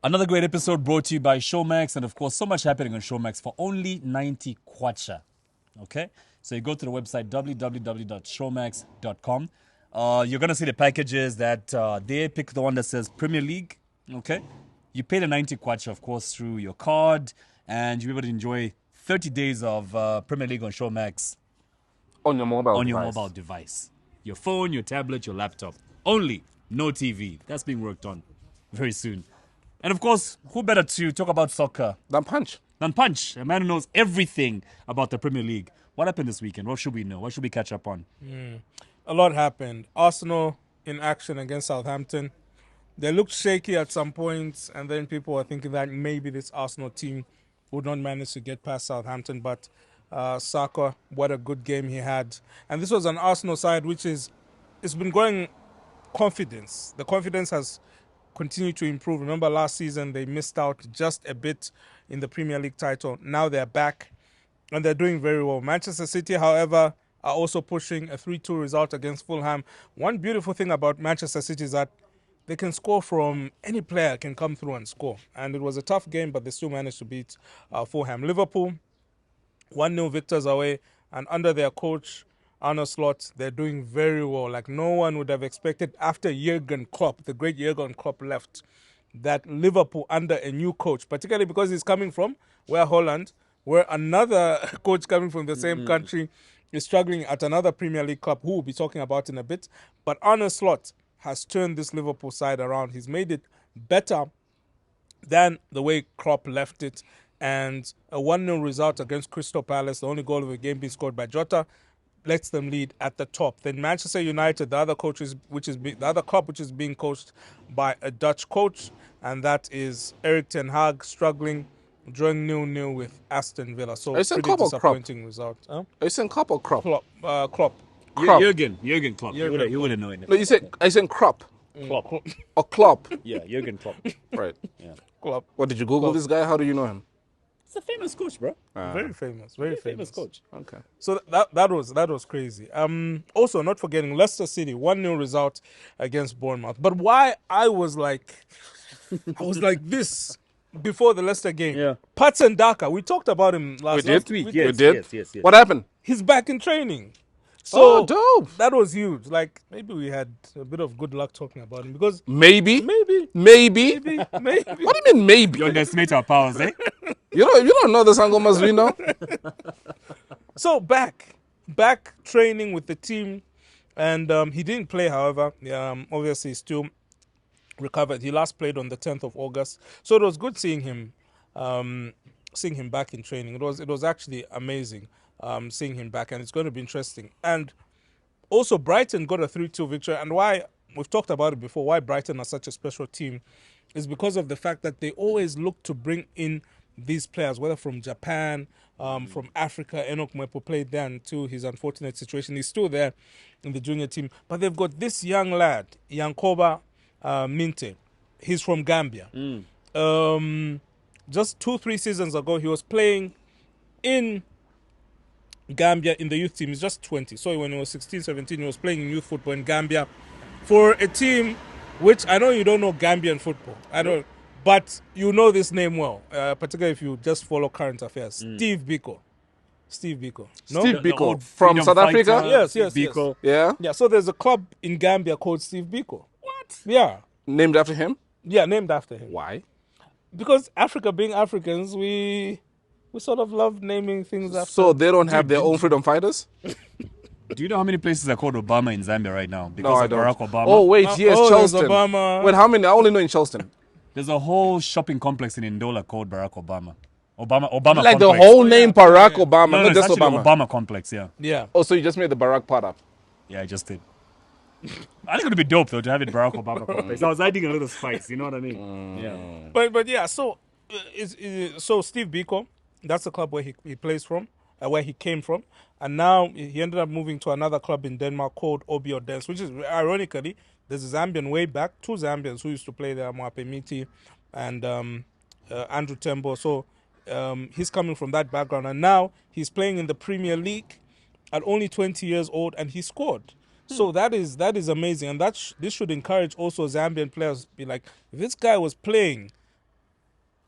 Another great episode brought to you by Showmax, and of course, so much happening on Showmax for only 90 kwacha. Okay? So you go to the website www.showmax.com. You're going to see the packages that they pick the one that says Premier League. Okay? You pay the 90 kwacha, of course, through your card, and you'll be able to enjoy 30 days of Premier League on Showmax On your mobile device. Your phone, your tablet, your laptop. Only, no TV. That's being worked on very soon. And of course, who better to talk about soccer than Punch? Than Punch, a man who knows everything about the Premier League. What happened this weekend? What should we know? What should we catch up on? A lot happened. Arsenal in action against Southampton. They looked shaky at some points, and then people were thinking that maybe this Arsenal team would not manage to get past Southampton. But Saka, what a good game he had. And this was an Arsenal side which it's been growing confidence. The confidence has continue to improve. Remember last season they missed out just a bit in the Premier League title. Now they're back and they're doing very well. Manchester City, however, are also pushing a 3-2 result against Fulham. One beautiful thing about Manchester City is that they can score from any player can come through and score. And it was a tough game, but they still managed to beat Fulham. Liverpool, 1-0 victors away, and under their coach Arne Slot, they're doing very well. Like no one would have expected after Jurgen Klopp, the great Jurgen Klopp left, that Liverpool under a new coach, particularly because he's coming from Holland, where another coach coming from the same country is struggling at another Premier League club, who we'll be talking about in a bit. But Arne Slot has turned this Liverpool side around. He's made it better than the way Klopp left it. And a 1-0 result against Crystal Palace, the only goal of the game being scored by Jota, lets them lead at the top. Then Manchester United, the other club which is being coached by a Dutch coach, and that is Erik ten Hag, struggling, drawing 0-0 with Aston Villa. So it's pretty disappointing result. Huh? It's in Klopp or Klopp? Klopp. Jurgen Klopp. You wouldn't know it. No, you said I said Klopp. Klopp. Or Klopp. Yeah, Jurgen Klopp. Right. Yeah. Klopp. What, did you Google this guy? How do you know him? He's a famous coach, bro. Very famous. Very famous coach. Okay. So that was crazy. Also, not forgetting Leicester City 1-0 result against Bournemouth. But why I was like this before the Leicester game. Yeah. Patson Daka, we talked about him last week. Yes, We did. Yes. What happened? He's back in training. So dope. That was huge. Like maybe we had a bit of good luck talking about him because Maybe. maybe. What do you mean maybe? You underestimate our powers, eh? You don't know the Sangomas we know. So back training with the team, and he didn't play. However, obviously he's still recovered. He last played on the 10th of August, so it was good seeing him back in training. It was actually amazing seeing him back, and it's going to be interesting. And also Brighton got a 3-2 victory, and why we've talked about it before. Why Brighton are such a special team is because of the fact that they always look to bring in these players, whether from Japan, from Africa. Enoch Mwepo played there until his unfortunate situation. He's still there in the junior team. But they've got this young lad, Yankoba Minte. He's from Gambia. Just 2-3 seasons ago, he was playing in Gambia in the youth team. He's just 20. So when he was 16, 17, he was playing in youth football in Gambia for a team which I know you don't know Gambian football. I don't. But you know this name well, particularly if you just follow current affairs. Steve Biko. No? Steve Biko from South Africa? Yes. Biko. Yeah. Yeah, so there's a club in Gambia called Steve Biko. What? Yeah. Named after him? Yeah, named after him. Why? Because Africa being Africans, we sort of love naming things after. So they don't have their own freedom fighters? Do you know how many places are called Obama in Zambia right now? Because No, I of don't. Barack Obama. Oh, wait, yes, there's Charleston. Obama. Wait, how many? I only know in Charleston. There's a whole shopping complex in Ndola called Barack Obama. Obama Like complex. the whole name Barack Obama, No, not it's just actually Obama. Obama complex, yeah. Yeah. Oh, so you just made the Barack part up. Yeah, I just did. I think it would be dope, though, to have it Barack Obama complex. I was adding a little spice, you know what I mean? Yeah. But yeah, so Steve Biko, that's the club where he plays from, where he came from, and now he ended up moving to another club in Denmark called Obio Dance, which is ironically there's a Zambian way back, two Zambians who used to play there, Mwape Miti and Andrew Tembo. So he's coming from that background, and now he's playing in the Premier League at only 20 years old, and he scored. So that is amazing, and this should encourage also Zambian players to be like, if this guy was playing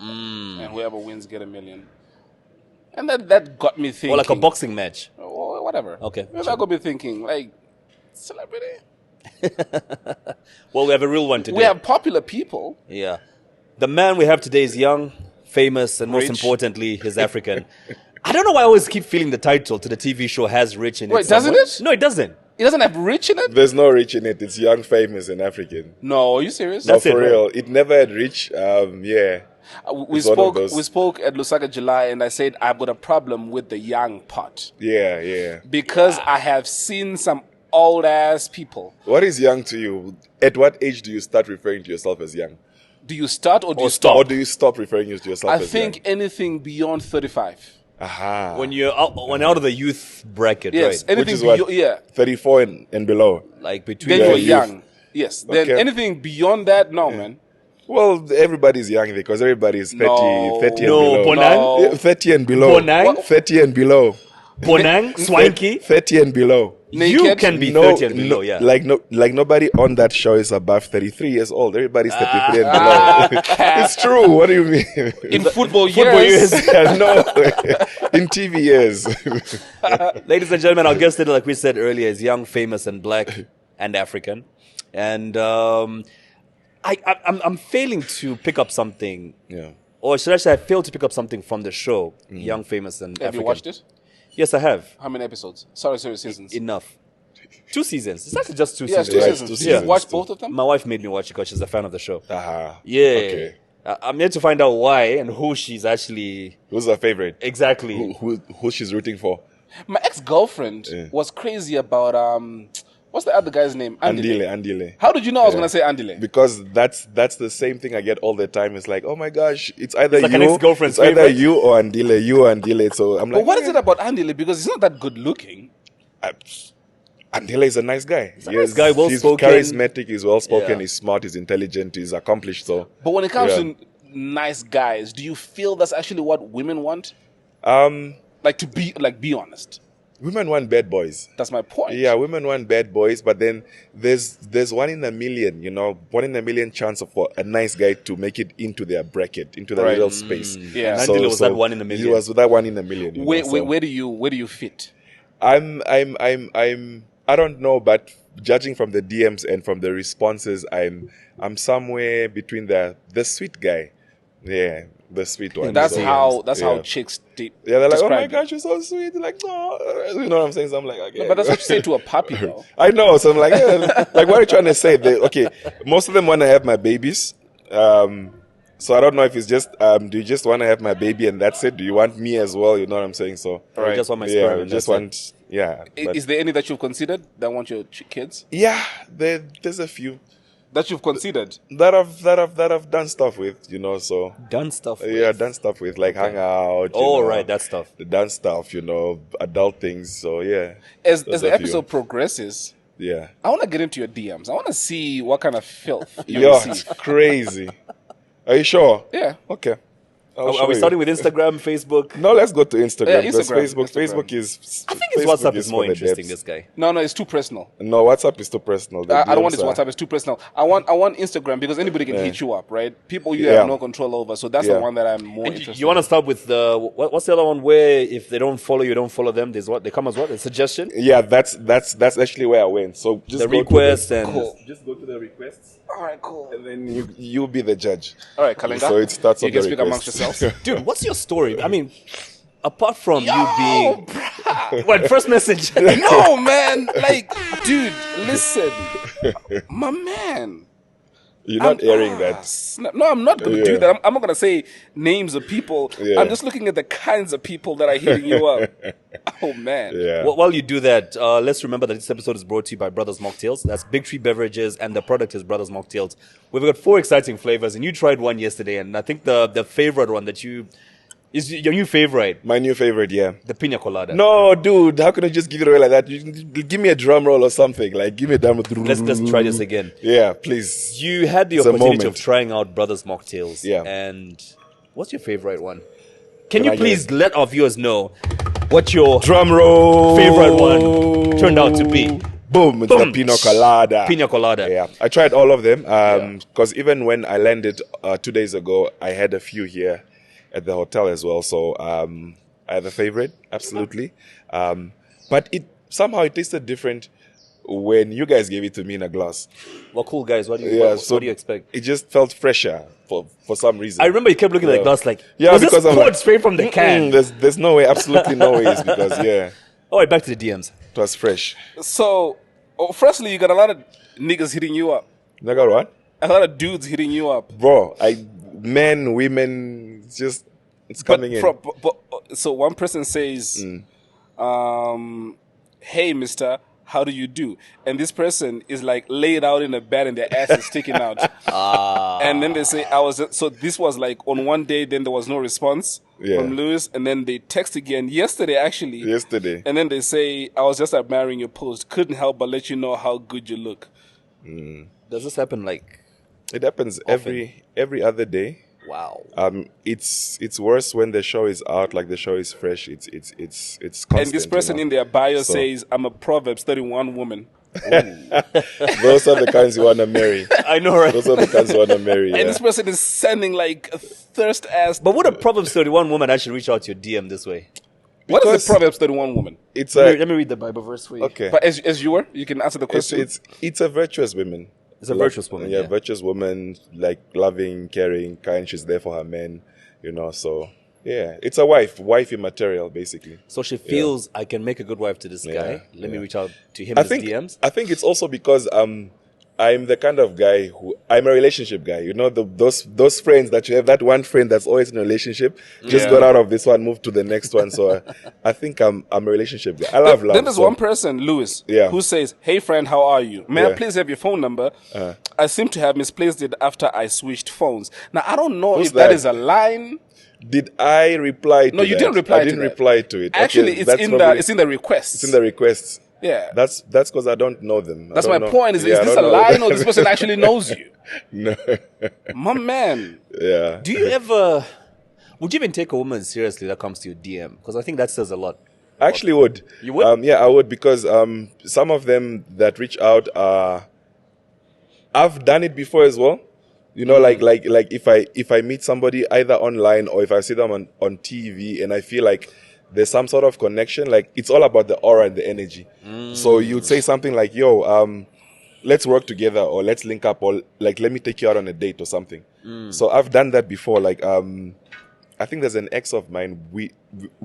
and whoever wins get $1 million. And that got me thinking. Or like a boxing match. Or whatever. Okay. That got me thinking, like, celebrity. Well, we have a real one today. We have popular people. Yeah. The man we have today is young, famous, and most Rich. importantly, he's African. I don't know why I always keep feeling the title to the TV show has rich in it. Wait, doesn't somewhere. it? No, it doesn't. It doesn't have rich in it? There's no rich in it. It's young, famous, and African. No, are you serious? That's no, for it, right? real. It never had rich. Yeah. We It's one of spoke. those. We spoke at Lusaka July, and I said I've got a problem with the young part Yeah. because I have seen some old ass people. What is young to you? At what age do you start referring to yourself as young? Do you start or do you Or stop? do you stop referring to yourself I as think young? anything beyond 35. Aha. When you're out of the youth bracket, Yes, right? Which anything is what? beyond. Yeah, 34 and below. Like between then Yeah, you're youth. young. Yes, then Okay. anything beyond that, no, man. Well, everybody's young because everybody's 30, No. 30 and No, below. Bonang? Yeah, 30 and below. Bonang? 30 and below. Bonang, Swanky. 30 and below. You Naked? can be No, 30 and below, yeah. Like nobody on that show is above 33 years old. Everybody's 33 and below. It's true. What do you mean? In football Football years, No, in TV years. Ladies and gentlemen, our guest today, like we said earlier, is young, famous, and black and African. And I'm failing to pick up something. Yeah. Or should I say I failed to pick up something from the show, Young, Famous, and have African. you watched it? Yes, I have. How many episodes? Sorry, seasons. Enough. 2 seasons. It's actually just 2 Yes, seasons. 2 Yes, seasons. 2 You've seasons. watched both of them? My wife made me watch it because she's a fan of the show. Aha. Yeah. Okay. I'm yet to find out why and who she's actually Who's her favorite? exactly. Who she's rooting for? My ex-girlfriend was crazy about what's the other guy's name? Andile. How did you know I was gonna say Andile? Because that's the same thing I get all the time. It's like, oh my gosh, it's either It's like an you, ex-girlfriend's it's either favorite. you or Andile. So I'm like, But what is it about Andile? Because he's not that good looking. Andile is a nice guy. He's a nice guy, well-spoken. He's charismatic. He's well spoken. Yeah. He's smart. He's intelligent. He's accomplished. So, But when it comes Yeah. to nice guys, do you feel that's actually what women want? Like to be honest. women want bad boys. That's my point. Yeah, women want bad boys, but then there's 1 in a million, 1 in a million chance for a nice guy to make it into their bracket, into the little space. Yeah. And Andile was that 1 in a million. He was that 1 in a million. you know, Where so. do you fit? I don't know, but judging from the DMs and from the responses, I'm somewhere between the sweet guy. Yeah, the sweet one. That's So, how yeah. chicks Yeah, they're like, oh my describe gosh, you're so sweet. They're like, oh, you know what I'm saying? So I'm like, okay. it. But that's what you say to a puppy, though. I know. So I'm like, yeah, like, what are you trying to say? Okay, most of them want to have my babies. So I don't know if it's just, do you just want to have my baby and that's it? Do you want me as well? You know what I'm saying? So I just want my yeah, sperm. and just that's want, yeah. but- Is there any that you've considered that want your kids? yeah, there's a few That you've considered? that I've done stuff with, so it. Done stuff. yeah, done stuff with, like hang out. Oh, right, that stuff. The done stuff, adult things. So yeah. As There's the a few. episode progresses, Yeah. I want to get into your DMs. I want to see what kind of filth you Yo, receive. it's crazy. Are you sure? Yeah. Okay. Are we starting with Instagram, Facebook? No, let's go to Instagram. Yeah, because Instagram. Facebook is. I think his WhatsApp is more for the interesting, depths. this guy. No, it's too personal. No, WhatsApp is too personal. The I don't want DMs this are- WhatsApp. It's too personal. I want Instagram because anybody can hit you up, right? People you Yeah. have no control over. So that's the Yeah. one that I'm more interested You want to start with what's the other one where if they don't follow you, don't follow them? There's what they come as what? A suggestion? Yeah, that's actually where I went. So just The go request to and just go to the requests, All right, cool. and then you'll be the judge. All right, Kalenga. So it starts You on can the speak amongst requests. yourselves. dude, what's your story? I mean, apart from you being what first message? No, man. Like, dude, listen. My man. You're not airing that. No, I'm not going to do Yeah. that. I'm not going to say names of people. Yeah. I'm just looking at the kinds of people that are hitting you up. Oh, man. Yeah. Well, while you do that, let's remember that this episode is brought to you by Brothers Mocktails. That's Big Tree Beverages, and the product is Brothers Mocktails. We've got 4 exciting flavors, and you tried one yesterday, and I think the favorite one that is your new favorite, My new favorite, yeah. the Pina Colada. No, dude, how can I just give it away like that? You give me a drum roll or something. Like, give me a drum. Let's try this again. Yeah, please. You had the It's a opportunity of moment. trying out Brothers Mocktails. Yeah. And what's your favorite one? Can Can you I please get- let our viewers know what your Drum roll. favorite one turned out to be? boom, it's the pina colada. Pina colada. Yeah, I tried all of them because even when I landed 2 days ago, I had a few here at the hotel as well. So I have a favorite, absolutely. But it somehow it tasted different when you guys gave it to me in a glass. Well, cool, guys. What do you expect? It just felt fresher for some reason. I remember you kept looking at the glass like, yeah, because I'm poured like, straight from the can. There's no way, absolutely no way. It's because All right, back to the DMs. it was fresh. So, firstly, you got a lot of niggas hitting you up. I got what? A lot of dudes hitting you up. Bro, men, women, it's coming in. So one person says, hey, mister, how do you do? And this person is like laid out in a bed and their ass is sticking out. And then they say, so this was like on one day, then there was no response from Luis. And then they text again yesterday. And then they say, I was just admiring your post. Couldn't help but let you know how good you look. Does this happen like? It happens every other day. Wow. It's worse when the show is out, like the show is fresh. It's constant. And this person in their bio says, I'm a Proverbs 31 woman. Those are the kinds you want to marry. I know, right? Those are the kinds you want to marry. And this person is sending like a thirst ass. But would a Proverbs 31 woman actually reach out to your DM this way? What is a Proverbs 31 woman? Let me read the Bible verse for you. Okay. But as you were, you can answer the question. It's a virtuous woman. It's a virtuous woman. Yeah, virtuous woman, like loving, caring, kind. She's there for her men, so yeah. It's a wifey material, basically. So she feels I can make a good wife to this guy. Let me reach out to him DMs. I think it's also because I'm the kind of guy I'm a relationship guy. Those friends that you have, that one friend that's always in a relationship, just got out of this one, moved to the next one. So I think I'm a relationship guy. I love love. Then there's one person, Luis, who says, hey friend, how are you? May I please have your phone number? I seem to have misplaced it after I switched phones. Now, I don't know if that is a line. Did I reply to that? No, you didn't reply to that. I didn't reply to it. Actually, it's in the requests. It's in the requests. Yeah. That's because I don't know them. That's my point. Is this a line or this person actually knows you? No. My man. Yeah. Would you even take a woman seriously that comes to your DM? Because I think that says a lot. I actually would. You would? Yeah, I would, because some of them that reach out I've done it before as well. Like if I meet somebody either online or if I see them on TV and I feel like there's some sort of connection, like it's all about the aura and the energy. So you'd say something like, yo, let's work together, or let's link up, or like, let me take you out on a date or something. So I've done that before. Like, I think there's an ex of mine. We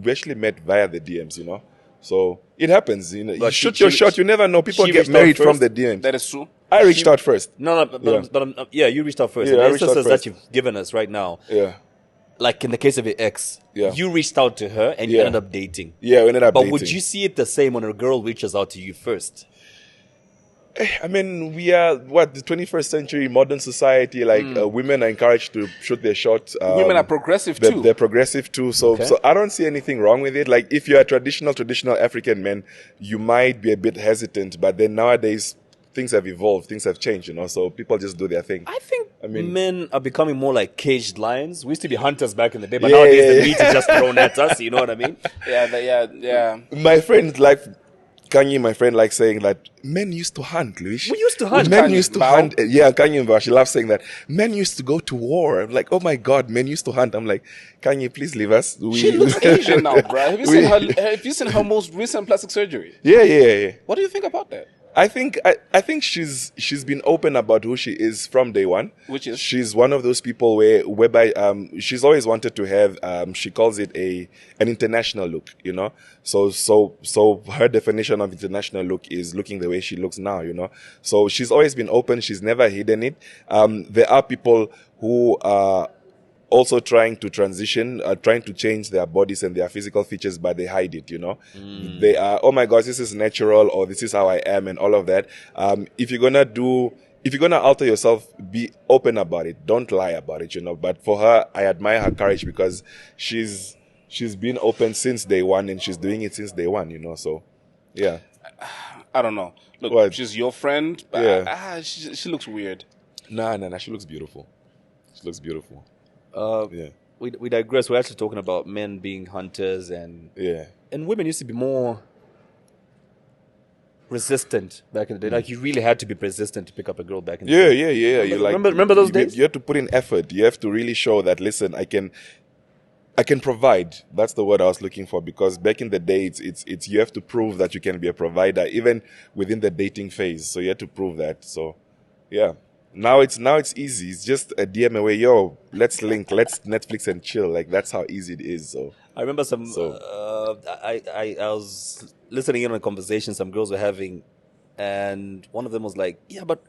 actually met via the DMs, So it happens, You shoot your shot. You never know. People get married from the DMs. That is true. I reached out first. No, but you reached out first. Yeah, the I reached out instances first. that you've given us right now. Yeah. Like in the case of your ex, you reached out to her and you ended up dating. Yeah, we ended up dating. But would you see it the same when a girl reaches out to you first? I mean, we are, the 21st century modern society, like women are encouraged to shoot their shot. Women are progressive too. They're progressive too. So I don't see anything wrong with it. Like if you're a traditional African man, you might be a bit hesitant, but then nowadays things have evolved, things have changed, So people just do their thing. I think men are becoming more like caged lions. We used to be hunters back in the day, but nowadays the meat is just thrown at us, you know what I mean? Yeah. My friend, like Kanye, my friend, likes saying that men used to hunt, Luis. We used to hunt. Men used to hunt. Yeah, Kanye, she loves saying that. Men used to go to war. I'm like, oh my God, men used to hunt. I'm like, Kanye, please leave us. She looks Asian now, bro. Have you seen her most recent plastic surgery? Yeah. What do you think about that? I think she's been open about who she is from day one. Which is? She's one of those people whereby she's always wanted to have she calls it an international look, So her definition of international look is looking the way she looks now, So she's always been open, she's never hidden it. There are people who are also trying to transition, trying to change their bodies and their physical features, but they hide it, They are, oh my gosh, this is natural, or this is how I am, and all of that. If you're gonna alter yourself, be open about it. Don't lie about it, But for her, I admire her courage because she's been open since day one and she's doing it since day one, So, yeah. I don't know. Look, she's your friend, but she looks weird. Nah, she looks beautiful. She looks beautiful. We digress. We're actually talking about men being hunters and women used to be more resistant back in the day. Like you really had to be persistent to pick up a girl back in the Yeah, day. yeah, yeah. You like remember those days? You have to put in effort. You have to really show that. Listen, I can provide. That's the word I was looking for, because back in the day, it's you have to prove that you can be a provider even within the dating phase. So you have to prove that. So, yeah. Now it's easy. It's just a DM away. Yo, let's link. Let's Netflix and chill. Like that's how easy it is. So I remember I was listening in on a conversation some girls were having, and one of them was like, "Yeah, but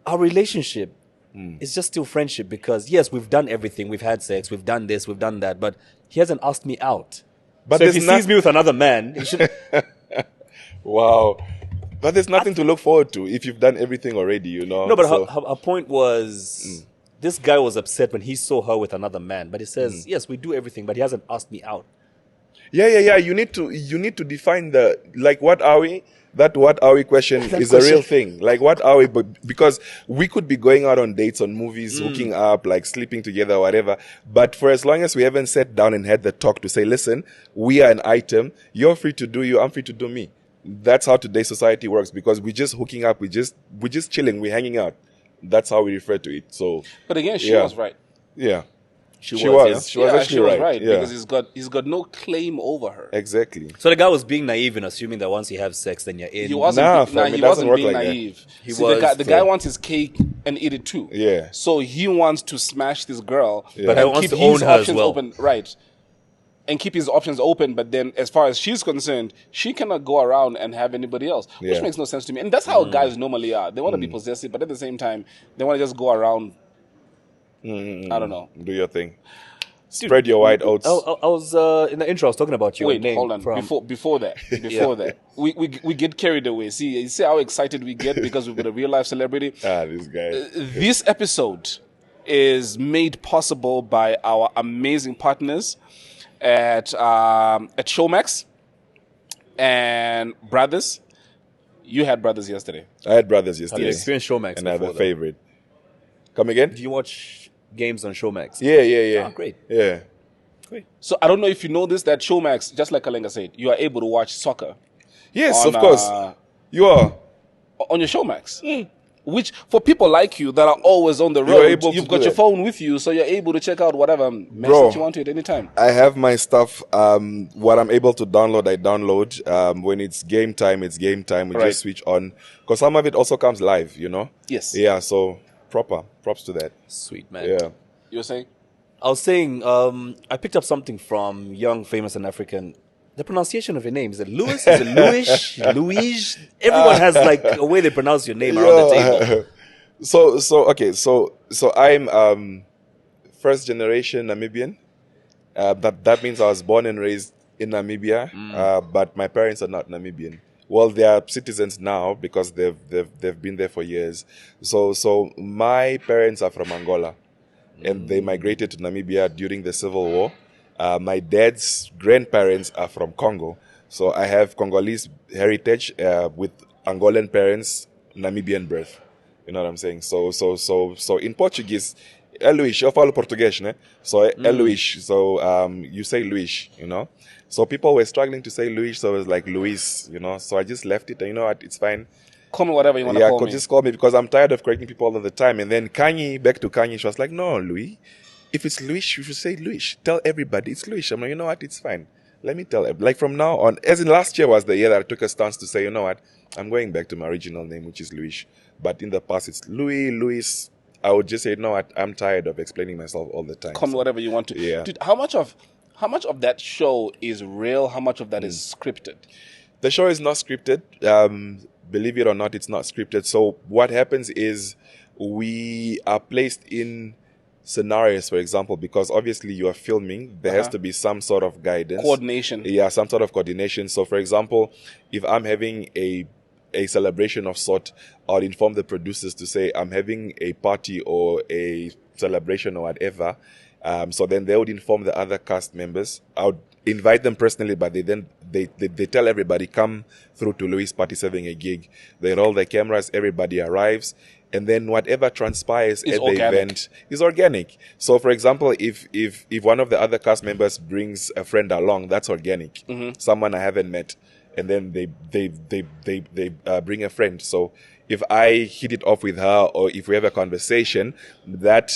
our relationship is just still friendship because yes, we've done everything. We've had sex. We've done this. We've done that. But he hasn't asked me out. But so if he sees me with another man, he should." Wow. But there's nothing to look forward to if you've done everything already, you know. No, but her point was this guy was upset when he saw her with another man. But he says, yes, we do everything, but he hasn't asked me out. Yeah. You need to define what are we? That what are we question is a real thing. Like what are we? But because we could be going out on dates, on movies, hooking up, like sleeping together, whatever. But for as long as we haven't sat down and had the talk to say, listen, we are an item. You're free to do you. I'm free to do me. That's how today's society works, because we're just hooking up, we're just chilling, we're hanging out. That's how we refer to it. So, but again, she was right. Yeah, she was actually right yeah. because he's got no claim over her. Exactly. So the guy was being naive in assuming that once you have sex, then you're in. He wasn't being naive. The guy wants his cake and eat it too. Yeah. So he wants to smash this girl, but he wants to own her as well. Open, right? And keep his options open, but then as far as she's concerned, she cannot go around and have anybody else, which makes no sense to me. And that's how guys normally are. They want to be possessive, but at the same time, they want to just go around. I don't know. Do your thing. Spread your white oats. I was in the intro. I was talking about your name. Hold on. Before that, we get carried away. See, you see how excited we get because we've got a real life celebrity. This guy. This episode is made possible by our amazing partners at Showmax and Brothers. You had Brothers yesterday. I had Brothers yesterday. Have you experienced Showmax? And I have a favorite. Come again? Do you watch games on Showmax? Yeah. Oh, great. Yeah. Great. So I don't know if you know this, that Showmax, just like Kalenga said, you are able to watch soccer. Yes, of course. You are. On your Showmax. Which, for people like you that are always on the road, you've got your phone with you, so you're able to check out whatever mess that you want to at any time. I have my stuff. What I'm able to download, I download. When it's game time, it's game time. We just switch on. Because some of it also comes live, you know? Yes. Yeah, so props to that. Sweet, man. Yeah. You were saying? I was saying, I picked up something from Young, Famous and African. The pronunciation of your name, is it Louis? Is it Louis? Louis? Everyone has like a way they pronounce your name around the table. So I'm first generation Namibian. That means I was born and raised in Namibia, but my parents are not Namibian. Well, they are citizens now because they've been there for years. So my parents are from Angola, and they migrated to Namibia during the Civil War. My dad's grandparents are from Congo. So I have Congolese heritage with Angolan parents, Namibian birth. You know what I'm saying? So in Portuguese, é Luís. Eu falo português, né? So é Luís. So you say Luís, you know? So people were struggling to say Luís, so it was like Luis, you know? So I just left it, and you know what? It's fine. Call me whatever you want to call me. Yeah, just call me, because I'm tired of correcting people all the time. And then back to Kanye, she was like, no, Louis. If it's Luis, you should say Luis. Tell everybody it's Luis. I'm like, you know what? It's fine. Let me tell everybody. Like from now on, as in last year was the year that I took a stance to say, you know what? I'm going back to my original name, which is Luis. But in the past, it's Luis. I would just say, you know what? I'm tired of explaining myself all the time. Call me whatever you want to. Yeah. Dude, how much of that show is real? How much of that is scripted? The show is not scripted. Believe it or not, it's not scripted. So what happens is we are placed in scenarios, for example, because obviously you are filming, there has to be some sort of guidance. Coordination. Yeah, some sort of coordination. So for example, if I'm having a celebration of sort, I'll inform the producers to say I'm having a party or a celebration or whatever. So then they would inform the other cast members. I would invite them personally, but they tell everybody, come through to Louis' party, having a gig. They roll the cameras, everybody arrives. And then whatever transpires at the event is organic. So, for example, if one of the other cast members brings a friend along, that's organic. Someone I haven't met. and then they bring a friend. So if I hit it off with her, or if we have a conversation, that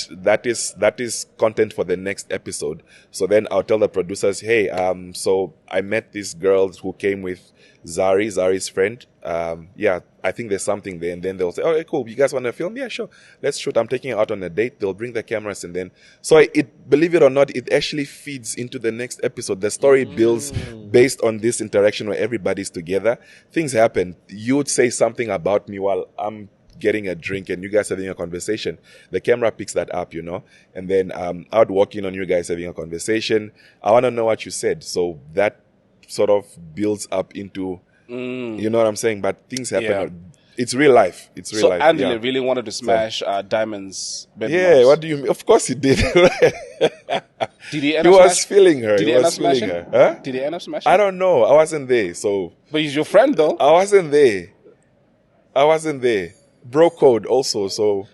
is content for the next episode. So then I'll tell the producers, hey, so I met this girl who came with Zari's friend. Yeah, I think there's something there. And then they'll say, okay, cool. You guys want to film? Yeah, sure. Let's shoot. I'm taking her out on a date. They'll bring the cameras, and then, so believe it or not, it actually feeds into the next episode. The story builds based on this interaction where everybody's together. Things happen. You would say something about me while I'm getting a drink and you guys having a conversation. The camera picks that up, and then I would walk in on you guys having a conversation. I want to know what you said. So that sort of builds up into, you know what I'm saying? But things happen. Yeah. It's real life. It's real life. So Andile really wanted to smash Diamond's bedroom. Yeah, what do you mean? Of course he did. Did he end He up was smashing? feeling her. Did He he end up was feeling smashing? her. Huh? Did he end up smashing? I don't know. I wasn't there, so. But he's your friend, though. I wasn't there. Bro code also, so.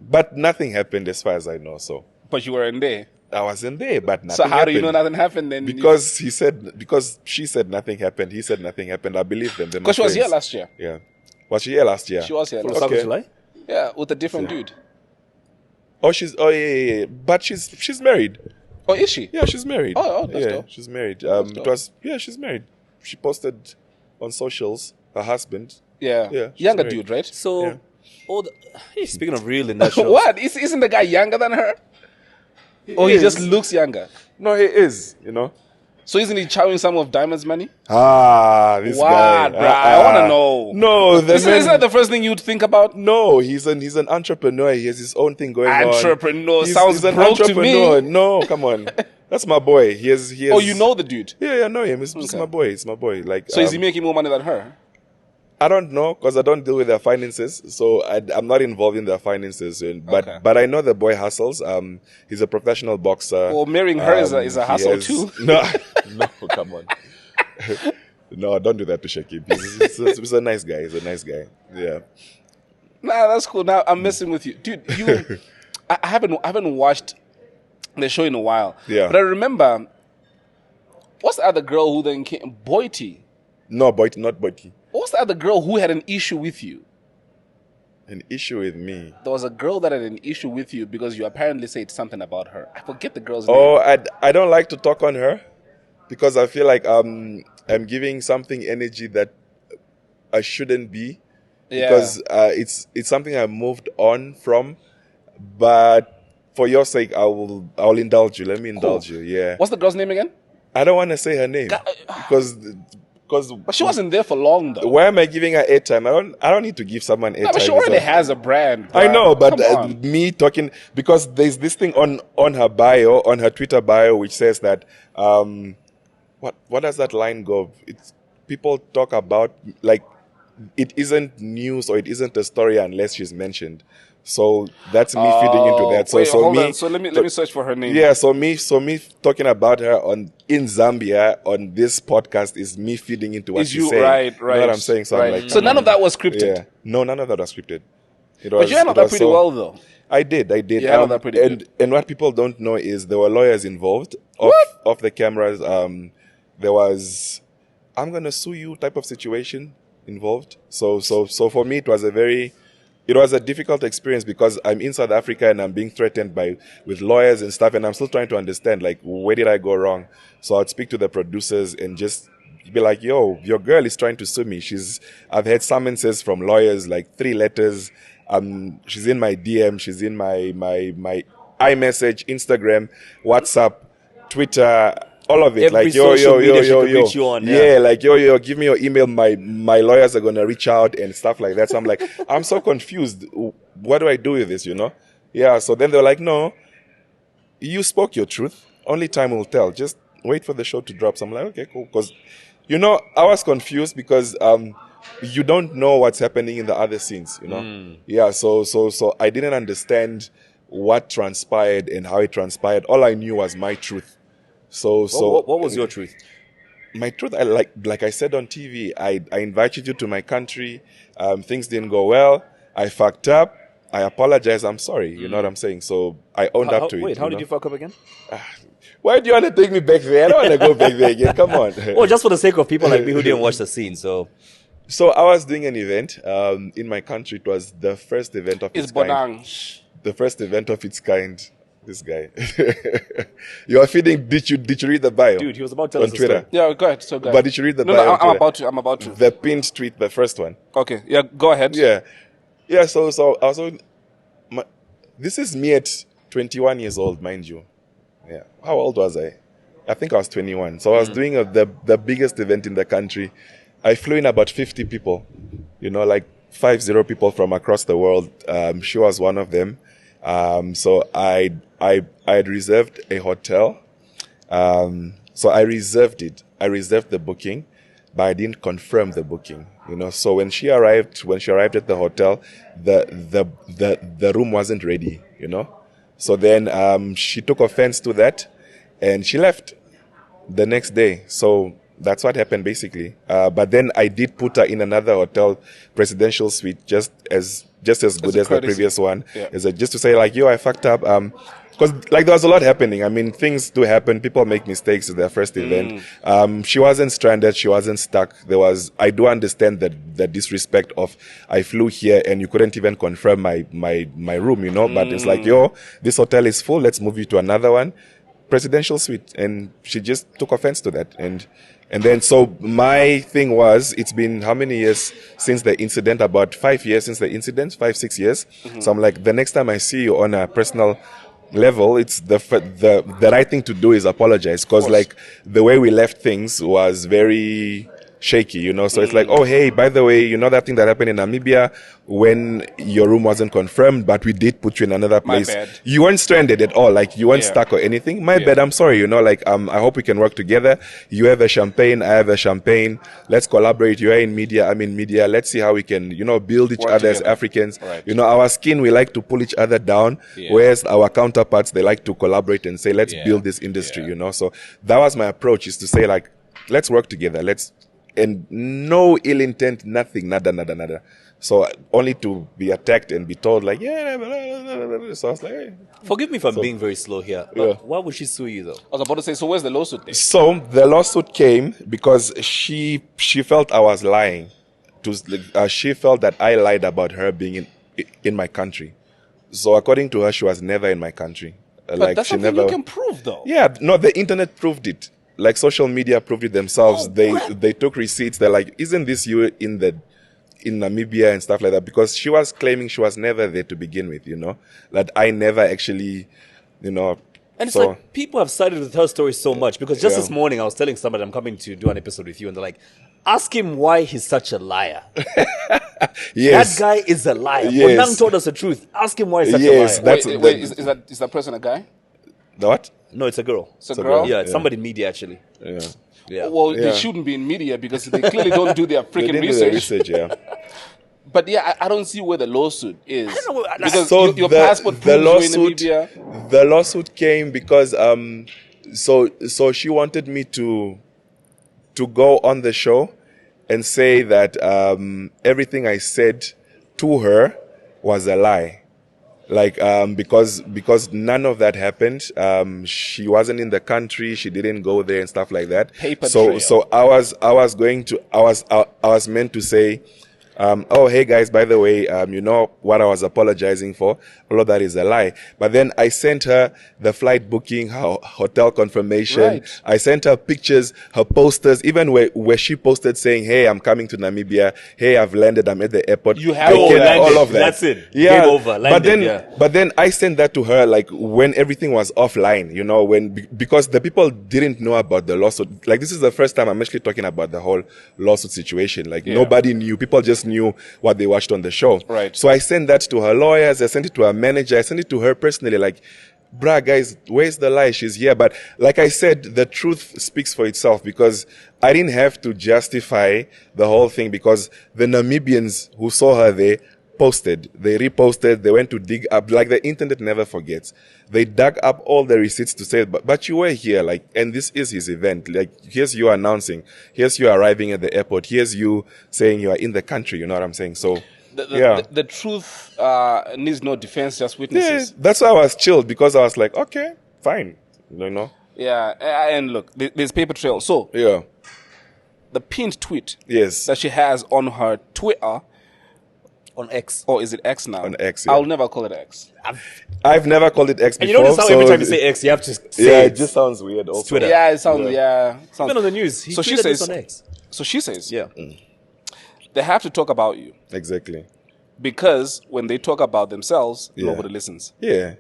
But nothing happened as far as I know, so. But you weren't there. I wasn't there, but nothing So how happened. do you know nothing happened then? Because she said nothing happened. He said nothing happened. I believe them. Because she was here last year. Yeah. Was she here last year? She was here last From year. July? Yeah, with a different dude. Yeah. But she's married. Oh, is she? Yeah, she's married. Oh, that's yeah, dope. she's married. dope. She's married. She posted on socials her husband. Yeah. Yeah, she's Younger married. dude, right? So, Yeah. hey, speaking of real in that show. What? Isn't the guy younger than her? Or he is. just looks younger? No, he is. So isn't he chowing some of Diamond's money? This What, guy. bruh? I want to know. No, the Isn't that the first thing you'd think about? No, he's an entrepreneur. He has his own thing going on. Entrepreneur. He's Sounds an broke to entrepreneur. me. No, come on. That's my boy. He has. Oh, you know the dude. Yeah, I know him. It's Okay. my boy. It's my boy. Like, So is he making more money than her? I don't know because I don't deal with their finances, so I'm not involved in their finances. But Okay. but I know the boy hustles. He's a professional boxer. Well, marrying her is a he hustle too. No, come on. No, don't do that to Shakib. He's a nice guy. He's a nice guy. Yeah. Nah, that's cool. Now I'm messing with you, dude. I haven't watched the show in a while. Yeah. But I remember, what's the other girl who then came? Boity. No, Boyti, not Boyti. What's the other girl who had an issue with you? An issue with me. There was a girl that had an issue with you because you apparently said something about her. I forget the girl's Oh, name. I don't like to talk on her because I feel like I'm giving something energy that I shouldn't be. Yeah. Because it's something I moved on from. But for your sake, I'll indulge you. Let me indulge you. Yeah. What's the girl's name again? I don't want to say her name because But she wasn't there for long though. why am I giving her airtime? I don't need to give someone airtime. Yeah, but she already has a brand. I bruh. know, but Come on. me talking because there's this thing on her bio, on her Twitter bio, which says that what does that line go? It's people talk about like it isn't news or it isn't a story unless she's mentioned. So that's me feeding into that. So Wait, so hold me on. So let me search for her name. yeah, so me talking about her in Zambia on this podcast is me feeding into what Is she's you saying. right? You know what I'm saying? So I'm right. like, So none of that was scripted. yeah. No, none of that was scripted. It But you handled that pretty well though. I did. You handled that pretty and good. and what people don't know is there were lawyers involved off the cameras. There was I'm gonna sue you type of situation involved. So for me it was a difficult experience because I'm in South Africa and I'm being threatened with lawyers and stuff, and I'm still trying to understand like where did I go wrong. So I'd speak to the producers and just be like, "Yo, your girl is trying to sue me. I've had summonses from lawyers, like 3 letters. She's in my DM. She's in my iMessage, Instagram, WhatsApp, Twitter." All of it, Every like yo, social media she yo, could yo, reach you on, yeah, like yo, give me your email. My lawyers are gonna reach out and stuff like that. So I'm like, I'm so confused. What do I do with this? Yeah. So then they're like, no, you spoke your truth. Only time will tell. Just wait for the show to drop. So I'm like, okay, cool. Because I was confused because you don't know what's happening in the other scenes. Yeah. So I didn't understand what transpired and how it transpired. All I knew was my truth. So What was your truth? My truth, I like I said on TV, I invited you to my country. Things didn't go well. I fucked up. I apologize. I'm sorry. You know what I'm saying? So I owned up to it. Wait, how did you fuck up again? Why do you want to take me back there? I don't want to go back there again. Come on. Well, just for the sake of people like me who didn't watch the scene, so... So I was doing an event in my country. It was the first event of its kind. Bonang. The first event of its kind. This guy. You are feeding. Did you read the bio? Dude, he was about to tell on us a Twitter. story. Yeah, go ahead. So go ahead. But did you read the bio? No, on Twitter? I'm about to. The pinned tweet, the first one. Okay. Yeah, go ahead. Yeah. So also, this is me at 21 years old, mind you. Yeah. How old was I? I think I was 21. So I was doing the biggest event in the country. I flew in about 50 people, like 50 people from across the world. She was one of them. So I had reserved a hotel. So I reserved it. I reserved the booking, but I didn't confirm the booking. So when she arrived at the hotel, the room wasn't ready. So then she took offense to that, and she left the next day. So that's what happened basically. But then I did put her in another hotel, presidential suite, just as good as the previous one. Yeah. Just to say like, yo, I fucked up. Because like there was a lot happening. I mean, things do happen. People make mistakes at their first event. She wasn't stranded. She wasn't stuck. I do understand the disrespect of I flew here and you couldn't even confirm my room, But it's like, yo, this hotel is full. Let's move you to another one, presidential suite. And she just took offense to that. And then, so my thing was, it's been how many years since the incident? About 5 years since the incident, 5-6 years. So I'm like, the next time I see you on a personal level, it's the right thing to do is apologize. Cause like the way we left things was very shaky, So it's like, oh, hey, by the way, that thing that happened in Namibia when your room wasn't confirmed, but we did put you in another place. My bad. You weren't stranded at all. Like you weren't stuck or anything. My bad. I'm sorry. I hope we can work together. You have a champagne. I have a champagne. Let's collaborate. You are in media. I'm in media. Let's see how we can, build each other as Africans. Right. Our skin, we like to pull each other down. Yeah. Whereas our counterparts, they like to collaborate and say, let's build this industry, So that was my approach, is to say like, let's work together. And no ill intent, nothing, nada. So only to be attacked and be told like, yeah, blah, blah, blah, blah. So I was like, hey. Forgive me if I'm being very slow here, but why would she sue you though? I was about to say, so where's the lawsuit then? So the lawsuit came because she felt I was lying. She felt that I lied about her being in my country. So according to her, she was never in my country. But that's something you can prove though. Yeah, no, the internet proved it. Like social media proved it themselves. They took receipts. They're like, isn't this you in Namibia and stuff like that? Because she was claiming she was never there to begin with, That I never actually, And it's like people have sided with her story so much, because just this morning I was telling somebody I'm coming to do an episode with you, and they're like, ask him why he's such a liar. Yes. That guy is a liar. Yes. Bonang told us the truth. Ask him why he's such a liar. Wait, is that person a guy? The what? No, it's a girl. It's a girl? Yeah, it's somebody in media actually. Yeah. Well, they shouldn't be in media because they clearly don't do their freaking They didn't do the research, But I don't see where the lawsuit is. Because so your passport proves you in Namibia. The lawsuit came because so she wanted me to go on the show and say that everything I said to her was a lie. Like because none of that happened. She wasn't in the country. She didn't go there and stuff like that. Paper trail. So I was meant to say, oh, hey guys, by the way, what I was apologizing for, all of that is a lie. But then I sent her the flight booking, her hotel confirmation. Right. I sent her pictures, her posters, even where she posted saying, hey, I'm coming to Namibia. Hey, I've landed. I'm at the airport. You have all of that. That's it. Yeah. Game over. Landed, But then I sent that to her like when everything was offline, because the people didn't know about the lawsuit. Like this is the first time I'm actually talking about the whole lawsuit situation. Like nobody knew. People just knew what they watched on the show. Right. So I sent that to her lawyers. I sent it to her manager. I sent it to her personally. Like, bruh, guys, where's the lie? She's here. But like I said, the truth speaks for itself, because I didn't have to justify the whole thing, because the Namibians who saw her there posted, they reposted, they went to dig up, like the internet never forgets. They dug up all the receipts to say, but you were here, like, and this is his event. Like, here's you announcing, here's you arriving at the airport, here's you saying you are in the country, you know what I'm saying? So, the truth needs no defense, just witnesses. Yeah, that's why I was chilled, because I was like, okay, fine, Yeah, and look, there's paper trail. So Yeah. the pinned tweet Yes. that she has on her Twitter, On X. or is it X now? On X, yeah. I'll never call it X. I've never called it X And before. you notice how so every time you say X, you have to say yeah, it. it just sounds weird. Also, Twitter. Yeah, it sounds. Yeah, sounds. Even on the news. He So she tweeted this says- on X. So she says, Yeah. they have to talk about you exactly. because when they talk about themselves, Yeah. nobody listens. Yeah.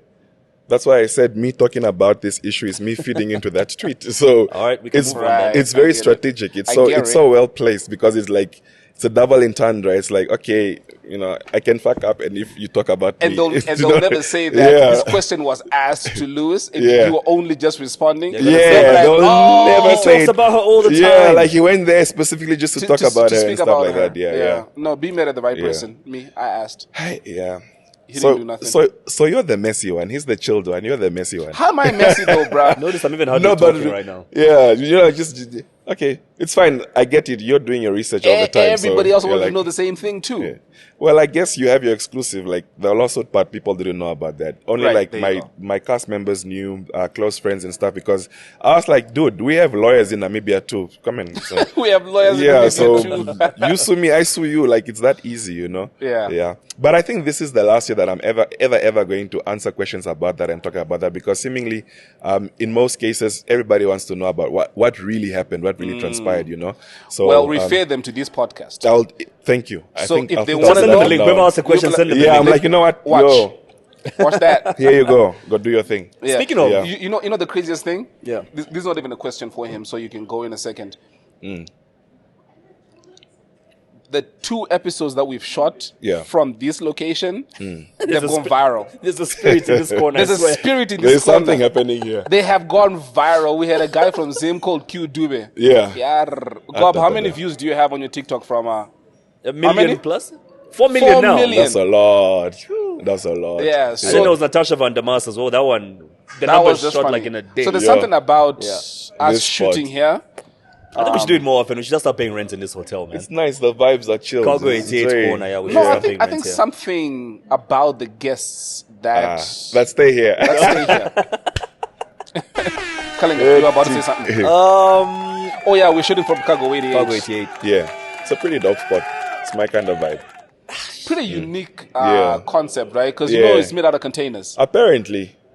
That's why I said me talking about this issue is me feeding into that tweet. So All right, we can it's move on then. it's I very get it. strategic. It's I so get it's it. so well placed because it's like it's a double entendre. It's like, okay, you know, I can fuck up, and if you talk about And me, they'll, you and know, they'll never say that yeah. this question was asked to Lewis and Yeah. you were only just responding. Yeah, They'll be Yeah, like, they'll "Oh, never say talks it. about her all the Yeah, time. like he went there specifically just to talk about her speak and stuff about like her. that. Yeah. No, be mad at the right Yeah. person. Me, I asked. Yeah. He didn't do nothing. So you're the messy one. He's the chilled one. You're the messy one. How am I messy though, bro? Notice I'm even hardly No, but talking right now. yeah, you know, just okay. It's fine. I get it. You're doing your research all the time. Everybody so else you're wants to like- know the same thing too. Yeah. Well, I guess you have your exclusive. Like the lawsuit part, people didn't know about that. Only Right, like there you go. my cast members knew, close friends and stuff. Because I was like, dude, we have lawyers in Namibia too. Come in. So, We have lawyers in yeah. Namibia So too. you sue me, I sue you. Like it's that easy, you know. Yeah. Yeah. But I think this is the last year that I'm ever going to answer questions about that and talk about that because seemingly, in most cases, everybody wants to know about what really happened, what really transpired, you know. So Well, refer them to this podcast. thank you. So if I'll they put wanna that Send them know- the link. down. Whoever asks a question, send them the Yeah, I'm link. like, you know what? Watch. Yo, Watch that. here you go. Go do your thing. Yeah. Speaking of, Yeah. you know the craziest thing? Yeah. This is not even a question for him, so you can go in a second. The 2 episodes that we've shot Yeah. from this location, they've There's a gone sp- viral. There's a spirit in this corner. I There's a swear. spirit in this There's corner. something happening here. They have gone viral. We had a guy from Zim called Q Dube. Yeah. Gob, how many views do you have on your TikTok from? A many? million plus? 4 million 4 now. million. That's a lot. That's a lot. Yeah, And so then there was Natasha Van Der Maas as well. That one, the that numbers was just shot funny. like in a day. So there's Yeah. something about Yeah. us This shooting spot. here. I think we should do it more often. We should just start paying rent in this hotel, man. It's nice. The vibes are chill. Cargo It's 88 very- corner, yeah. We should No, start I think paying rent here. something about the guests that Let's stay here. stay here. Cullen, you were about to say something. Oh yeah, we're shooting from Cargo 88. Cargo 88. Yeah. It's a pretty dope spot. It's my kind of vibe. Pretty unique Yeah. concept, right? Because you Yeah. know it's made out of containers.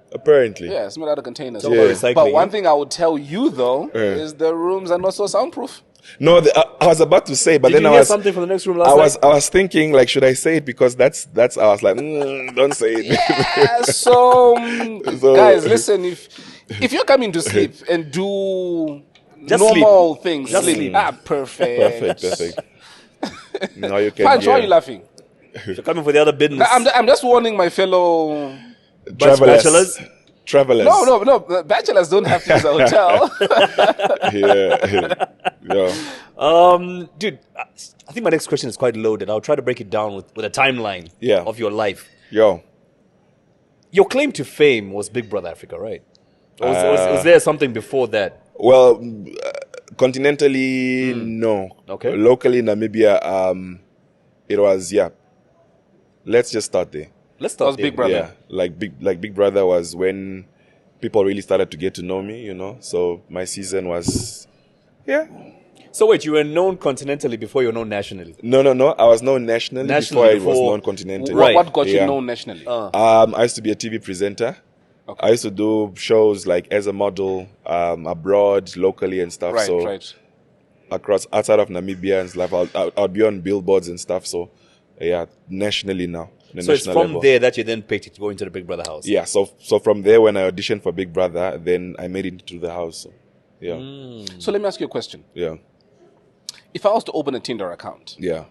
Apparently. Yeah, it's made out of containers. Talk about Yeah. recycling, But one eh? thing I would tell you though Yeah. is the rooms are not so soundproof. No, I was about to say, but Did then you I hear was something from the next room last I was thinking like, should I say it because that's I was like, don't say it. Yeah, so, So- guys, listen, if you're coming to sleep and do Just normal things, Just sleep. sleep. Perfect. Perfect. Now you can. Punch, why are yeah. you laughing? You're coming for the other business. I'm just warning my fellow. Bachelors? Travelers. No. Bachelors don't have to use a hotel. Yeah. Dude, I think my next question is quite loaded. I'll try to break it down with a timeline Yeah. of your life. Yo. Your claim to fame was Big Brother Africa, right? Or was there something before that? Well, continentally, no. Okay. Locally, Namibia, it was Let's just start there. Let's start Was there. Big Brother. Yeah, like Big Brother was when people really started to get to know me, you know. So my season was, So wait, you were known continentally before you were known nationally? No. I was known nationally before I was known continentally. Right. What got you Yeah. known nationally? I used to be a TV presenter. Okay. I used to do shows like as a model abroad, locally and stuff. Right. Across outside of Namibia and stuff, I'd be on billboards and stuff. So nationally now. The So it's national from level. there that you then picked to go into the Big Brother house? Yeah, so from there when I auditioned for Big Brother, then I made it into the house. So, yeah. So let me ask you a question. Yeah. If I was to open a Tinder account Yeah.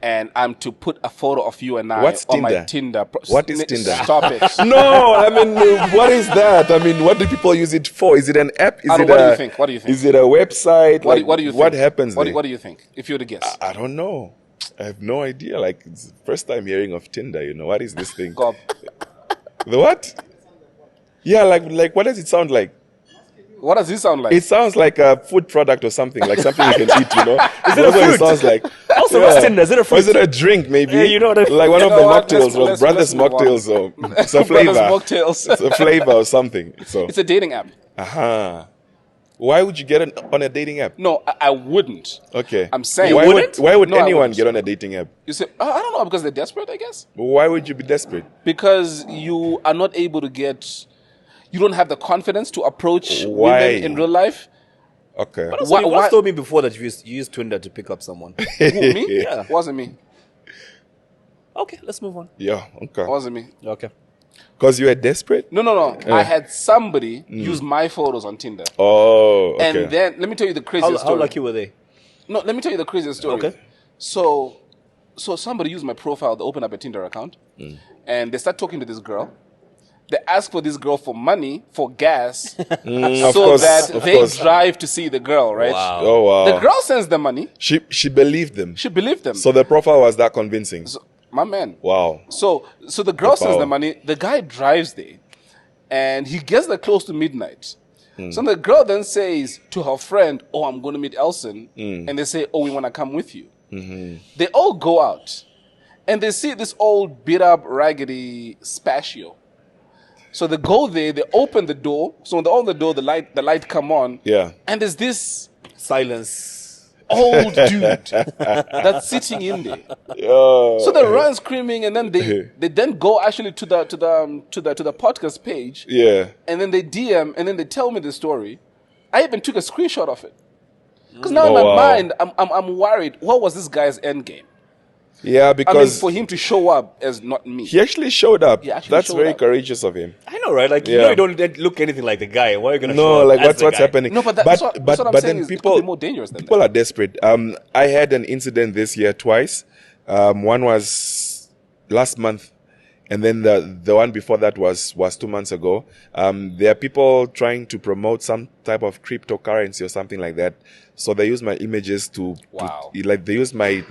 and I'm to put a photo of you and I What's on my Tinder? Tinder. What is Tinder? Stop it. No, I mean, what is that? I mean, what do people use it for? Is it an app? Is Aaron, it what do you think? What do you think? Is it a website? What, Like, what do you think? What happens What, there? what do you think? If you were to guess. I don't know. I have no idea. Like, it's the first time hearing of Tinder, you know. What is this thing? Gob. The what? Yeah, like what does it sound like? What does this sound like? It sounds like a food product or something, like something you can eat, you know? Is it a what fruit? it sounds like. Also, what's Tinder? Is it a fruit? Or is it a drink, maybe? Yeah, you know what I mean. Like one You of know the what? mocktails, or Let's Brothers move on. mocktails, or it's a flavor. Brothers Mocktails. It's a flavor or something. So It's a dating app. Why would you get on a dating app? No, I wouldn't. Okay. I'm saying why would No, I anyone wouldn't. get on a dating app? You say, I don't know, because they're desperate, I guess. But why would you be desperate? Because you are not able to get, you don't have the confidence to approach Why? women in real life. Okay. But also, you once told me before that you used Tinder to pick up someone. Who, me? Yeah. Wasn't me. Okay, let's move on. Yeah, okay. Wasn't me. Okay. Because you were desperate? No. I had somebody use my photos on Tinder. Oh, okay. And then, let me tell you the craziest story. How lucky were they? No, let me tell you the craziest story. Okay. So somebody used my profile to open up a Tinder account, and they start talking to this girl. They ask for this girl for money, for gas, so that they drive to see the girl, right? Wow. Oh, wow. The girl sends the money. She believed them. She believed them. So the profile was that convincing. My man. Wow. So the girl sends the money. The guy drives there, and he gets there close to midnight. So the girl then says to her friend, "Oh, I'm going to meet Elson," and they say, "Oh, we want to come with you." They all go out, and they see this old beat up, raggedy spatio. So they go there. They open the door. So when they open the door, the light come on. Yeah. And there's this Silence. old dude that's sitting in there. Oh. So they run screaming, and then they then go actually to the podcast page. Yeah. And then they DM, and then they tell me the story. I even took a screenshot of it, because now in my mind I'm worried. What was this guy's end game? Yeah, because for him to show up as not me. he actually showed up. That's showed very up. courageous of him. I know, right? Like, you know, you don't look anything like the guy. Why are you going to show No, up like as the what's guy? happening? No, but that's what I'm saying is it could be more dangerous than people that. are desperate. I had an incident this year twice. One was last month, and then the one before that was 2 months ago. There are people trying to promote some type of cryptocurrency or something like that. So they use my images to they use my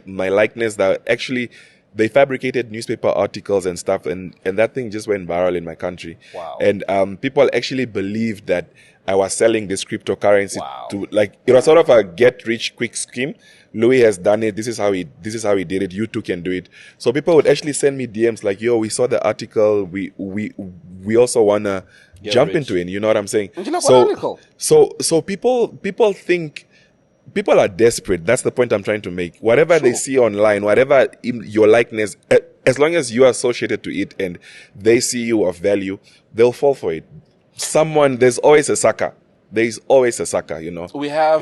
likeness. That actually they fabricated newspaper articles and stuff, and that thing just went viral in my country. Wow. And people actually believed that I was selling this cryptocurrency to, like, it was sort of a get rich quick scheme. Louis has done it. This is how he did it. You too can do it. So people would actually send me DMs like, "Yo, we saw the article. We also wanna jump into it." You know what I'm saying? So people think people are desperate. That's the point I'm trying to make. Whatever they see online, whatever in your likeness, as long as you are associated to it and they see you of value, they'll fall for it. There's always a sucker. There's always a sucker, you know. We have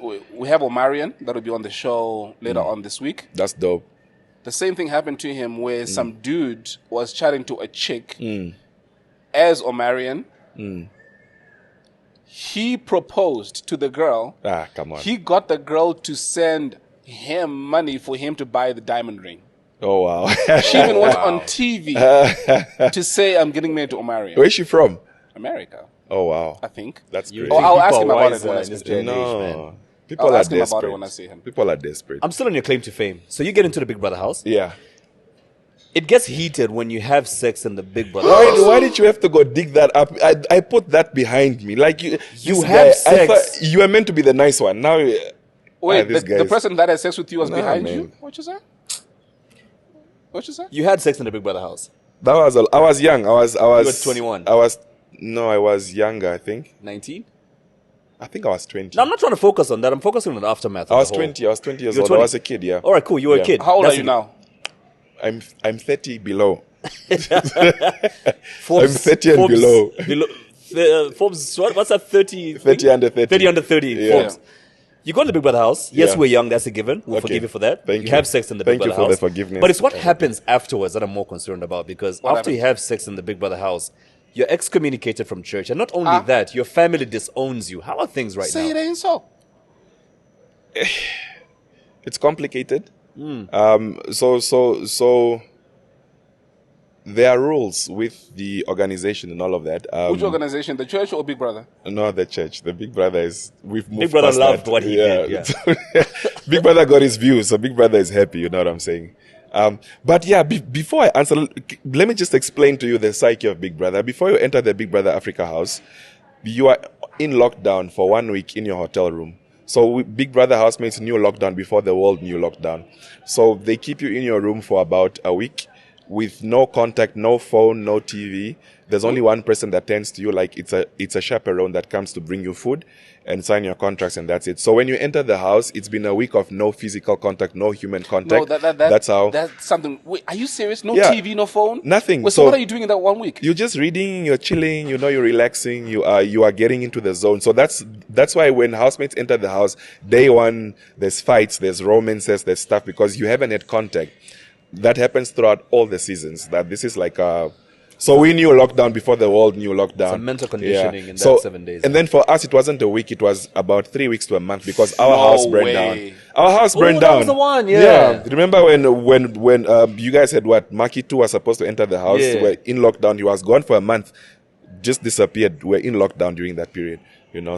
we have Omarion that will be on the show later on this week. That's dope. The same thing happened to him where some dude was chatting to a chick as Omarion. He proposed to the girl. Come on. He got the girl to send him money for him to buy the diamond ring. Oh, wow. She even went on TV to say, "I'm getting married to Omarion." Where's she from? America. Oh, wow. I think. That's great. I'll ask him about it when I see him. No. People I'll are ask him about it desperate. when I see him. People are desperate. I'm still on your claim to fame. So you get into the Big Brother house. Yeah. It gets heated when you have sex in the Big Brother Why, house. why did you have to go dig that up? I put that behind me. Like you have sex. I thought you were meant to be the nice one. Now, Wait, this the person that had sex with you was behind man. you? What you say? What you say? You had sex in the Big Brother house. that was I was young. I was. You were 21. I was younger. I think. 19? I think I was 20. No, I'm not trying to focus on that. I'm focusing on the aftermath. I was 20. I was 20 years You were old. 20? I was a kid. Yeah. All right, cool. You were a kid. How old That's are you now? I'm 30 below. Forbes, I'm 30 and below. Forbes, what's that? 30? 30 under 30. 30 under 30. Yeah. Forbes. You go to the Big Brother house. Yes, Yeah. we're young. That's a given. We'll Okay. forgive you for that. Thank you you. have sex in the Big Thank you Brother for house. the forgiveness. But it's what happens afterwards that I'm more concerned about, because after you have sex in the Big Brother house, you're excommunicated from church. And not only that, your family disowns you. How are things right Say now? it ain't so. It's complicated. So there are rules with the organization and all of that. Which organization? The church or Big Brother? No, the church. The Big Brother is. We've moved Big Brother past loved that. what he did. Yeah. Big Brother got his views, so Big Brother is happy. You know what I'm saying? But yeah, before I answer, let me just explain to you the psyche of Big Brother. Before you enter the Big Brother Africa house, you are in lockdown for 1 week in your hotel room. So Big Brother housemates knew lockdown before the world knew lockdown. So they keep you in your room for about a week. with no contact, no phone, no TV. There's only one person that tends to you, like it's a chaperone that comes to bring you food and sign your contracts, and that's it. So when you enter the house, it's been a week of no physical contact, no human contact. No, that's how. That's something. Wait, are you serious? No Yeah. TV, no phone, Nothing. Wait, so what are you doing in that 1 week? You're just reading, you're chilling, you're relaxing, you are getting into the zone. So that's why when housemates enter the house, day one, there's fights, there's romances, there's stuff, because you haven't had contact. That happens throughout all the seasons. That this is like so we knew lockdown before the world knew lockdown. Some mental conditioning in that 7 days. And then for us, it wasn't a week, it was about 3 weeks to a month, because our house burned down. Our house burned down. That was the one, yeah. Remember when you guys had what? Maki 2 was supposed to enter the house. Yeah. We're in lockdown. He was gone for a month, just disappeared. We're in lockdown during that period.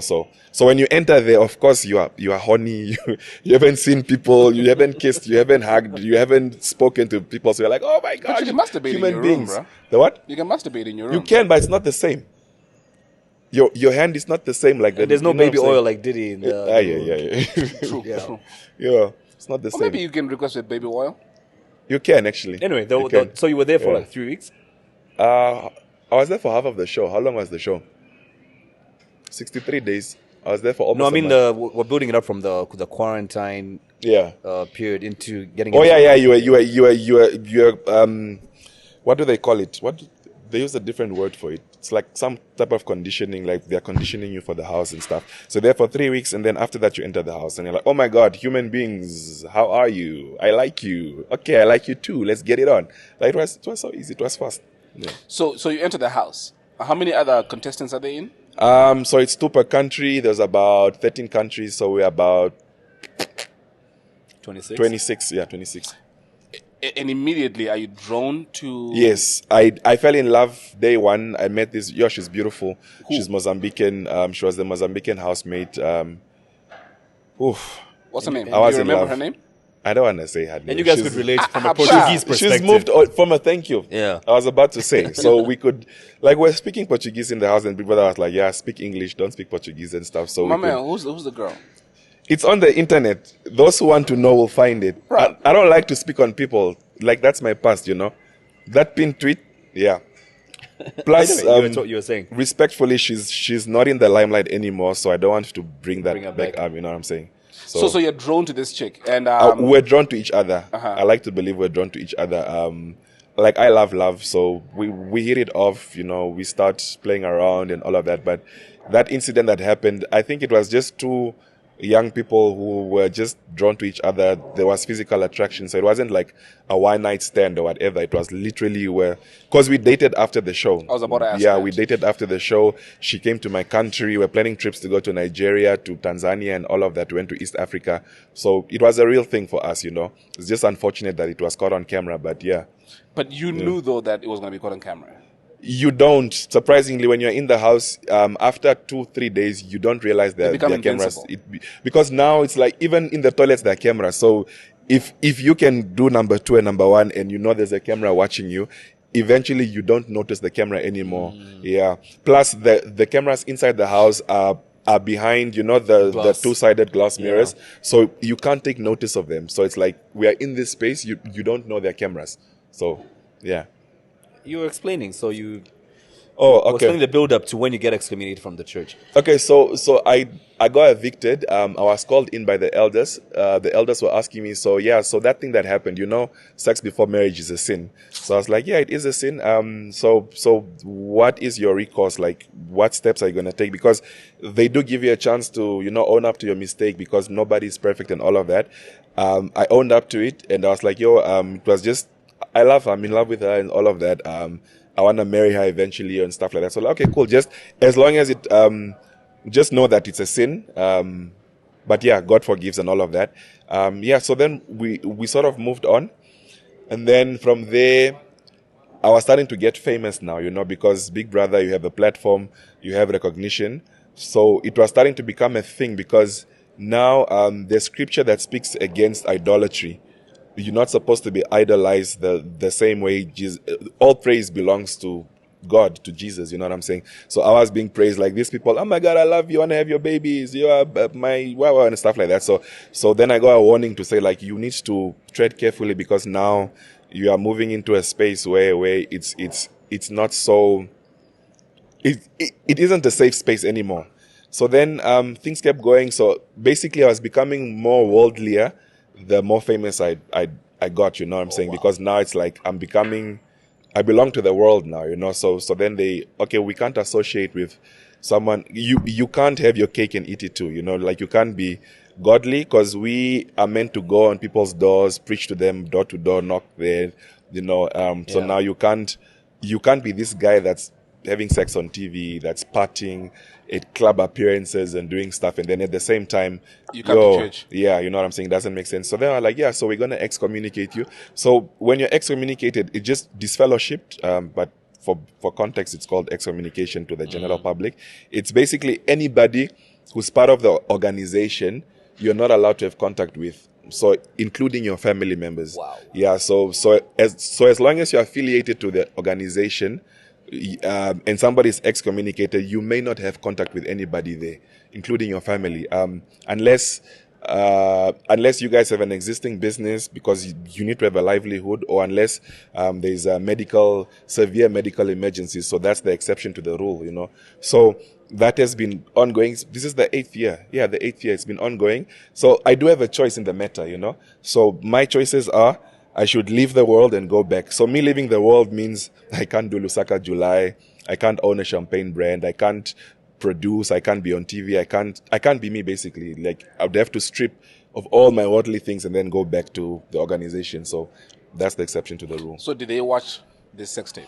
So when you enter there, of course you are horny. You haven't seen people, you haven't kissed, you haven't hugged, you haven't spoken to people. So you're like, oh my god, But you can masturbate human in your beings. room, bro. The what? You can masturbate in your room. You can, but it's not the same. Your hand is not the same like that. There's no you know baby what I'm oil saying? like Diddy in Yeah. True. Yeah, it's not the Or same. maybe you can request with baby oil. You can actually. Anyway, You can. so you were there for Yeah. like 3 weeks? I was there for half of the show. How long was the show? 63 days. I was there for almost. No, I a mean month. we're building it up from the quarantine Yeah. period into getting. Oh into yeah. You were. What do they call it? They use a different word for it. It's like some type of conditioning, like they're conditioning you for the house and stuff. So there for 3 weeks, and then after that you enter the house, and you're like, oh my god, human beings, how are you? I like you. Okay, I like you too. Let's get it on. Like it was so easy. It was fast. Yeah. So you enter the house. How many other contestants are they in? So it's 2 per country. There's about 13 countries, so we're about 26. 26. Yeah, 26. And immediately, are you drawn to? Yes, I fell in love day one. I met this. She's beautiful. Who? She's Mozambican. She was the Mozambican housemate. What's her name? Do I was you in remember love. her name? I don't want to say her name. And you guys She's- could relate from a ah, Portuguese perspective. She's moved from a thank you. Yeah. I was about to say. So we could, like, we're speaking Portuguese in the house, and people that was like, yeah, speak English, don't speak Portuguese and stuff. So My we man, could, who's the girl? it's on the internet. Those who want to know will find it. Right. I don't like to speak on people. Like, that's my past, That pinned tweet, yeah. Plus, Anyway, you were saying. respectfully, she's not in the limelight anymore, so I don't want to bring that Bring her back back. up. You know what I'm saying? So you're drawn to this chick, and we're drawn to each other. Uh-huh. I like to believe we're drawn to each other. Like I love, so we hit it off. We start playing around and all of that. But that incident that happened, I think it was just two young people who were just drawn to each other. There was physical attraction, so it wasn't like a one night stand or whatever. It was literally because we dated after the show. I was about to ask Yeah, that. we dated after the show. She came to my country. We're planning trips to go to Nigeria, to Tanzania, and all of that. We went to East Africa, so it was a real thing for us. It's just unfortunate that it was caught on camera, but yeah. But you knew though that it was going to be caught on camera. You don't. Surprisingly, when you're in the house, after 2-3 days, you don't realize that become there are cameras. invincible. Because now it's like even in the toilets there are cameras. So if you can do number 2 and number 1, and there's a camera watching you, eventually you don't notice the camera anymore. Yeah. Plus the cameras inside the house are behind, the Glass. 2-sided glass mirrors. So you can't take notice of them. So it's like we are in this space. You don't know they're cameras. So yeah. You were explaining, so you Oh, were okay. explaining the build up to when you get excommunicated from the church. Okay, so I got evicted. I was called in by the elders. The elders were asking me, so that thing that happened, sex before marriage is a sin. So I was like, yeah, it is a sin. So what is your recourse? Like, what steps are you going to take? Because they do give you a chance to, own up to your mistake, because nobody is perfect and all of that. I owned up to it, and I was like, it was just, I love her. I'm in love with her and all of that. I want to marry her eventually and stuff like that. So, okay, cool. Just as long as it, just know that it's a sin. But yeah, God forgives and all of that. So then we sort of moved on. And then from there, I was starting to get famous now, because Big Brother, you have a platform, you have recognition. So it was starting to become a thing, because now there's scripture that speaks against idolatry. You're not supposed to be idolized the same way Jesus. All praise belongs to God, to Jesus. You know what I'm saying? So I was being praised like these people. Oh my God, I love you. I want to have your babies. You are my wow, and stuff like that. So then I got a warning to say, like, you need to tread carefully, because now you are moving into a space where it's not so. It isn't a safe space anymore. So then things kept going. So basically, I was becoming more worldlier the more famous I got. You know what I'm saying? Wow. Because now it's like I belong to the world now. You know. So then we can't associate with someone. You can't have your cake and eat it too. You know, like you can't be godly because we are meant to go on people's doors, preach to them door to door, knock there. You know. So now you can't be this guy that's having sex on TV, that's partying at club appearances and doing stuff, and then at the same time, you come to church. Yeah, you know what I'm saying? It doesn't make sense. So they are like, yeah, so we're going to excommunicate you. So when you're excommunicated, it just disfellowshipped, but for context, it's called excommunication to the general public. It's basically anybody who's part of the organization, you're not allowed to have contact with. So including your family members. Wow. Yeah, so as long as you're affiliated to the organization, and somebody is excommunicated, you may not have contact with anybody there, including your family, unless you guys have an existing business because you need to have a livelihood, or unless there's a severe medical emergency. So that's the exception to the rule, you know. So that has been ongoing. This is the 8th year. Yeah, the 8th year. It's been ongoing. So I do have a choice in the matter, you know. So my choices are, I should leave the world and go back. So me leaving the world means I can't do Lusaka July. I can't own a champagne brand. I can't produce. I can't be on TV. I can't be me, basically. Like, I would have to strip of all my worldly things and then go back to the organization. So that's the exception to the rule. So did they watch the sex tape?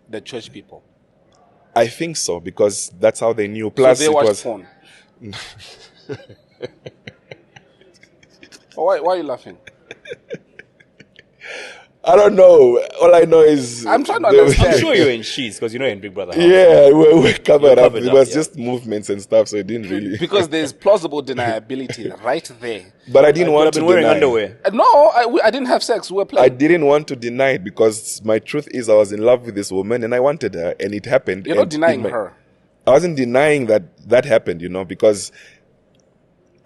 The church people? I think so, because that's how they knew. Plus, so they watched porn? Why are you laughing? I don't know. All I know is... I'm trying to understand. I'm sure you're in sheets because you're not in Big Brother house. Yeah, we're covered up. It was just movements and stuff, so it didn't really... Because there's plausible deniability right there. But I didn't want to wearing deny. Underwear. No, I didn't have sex. We were playing. I didn't want to deny it because my truth is I was in love with this woman and I wanted her, and it happened. You're not denying her. I wasn't denying that happened, you know, because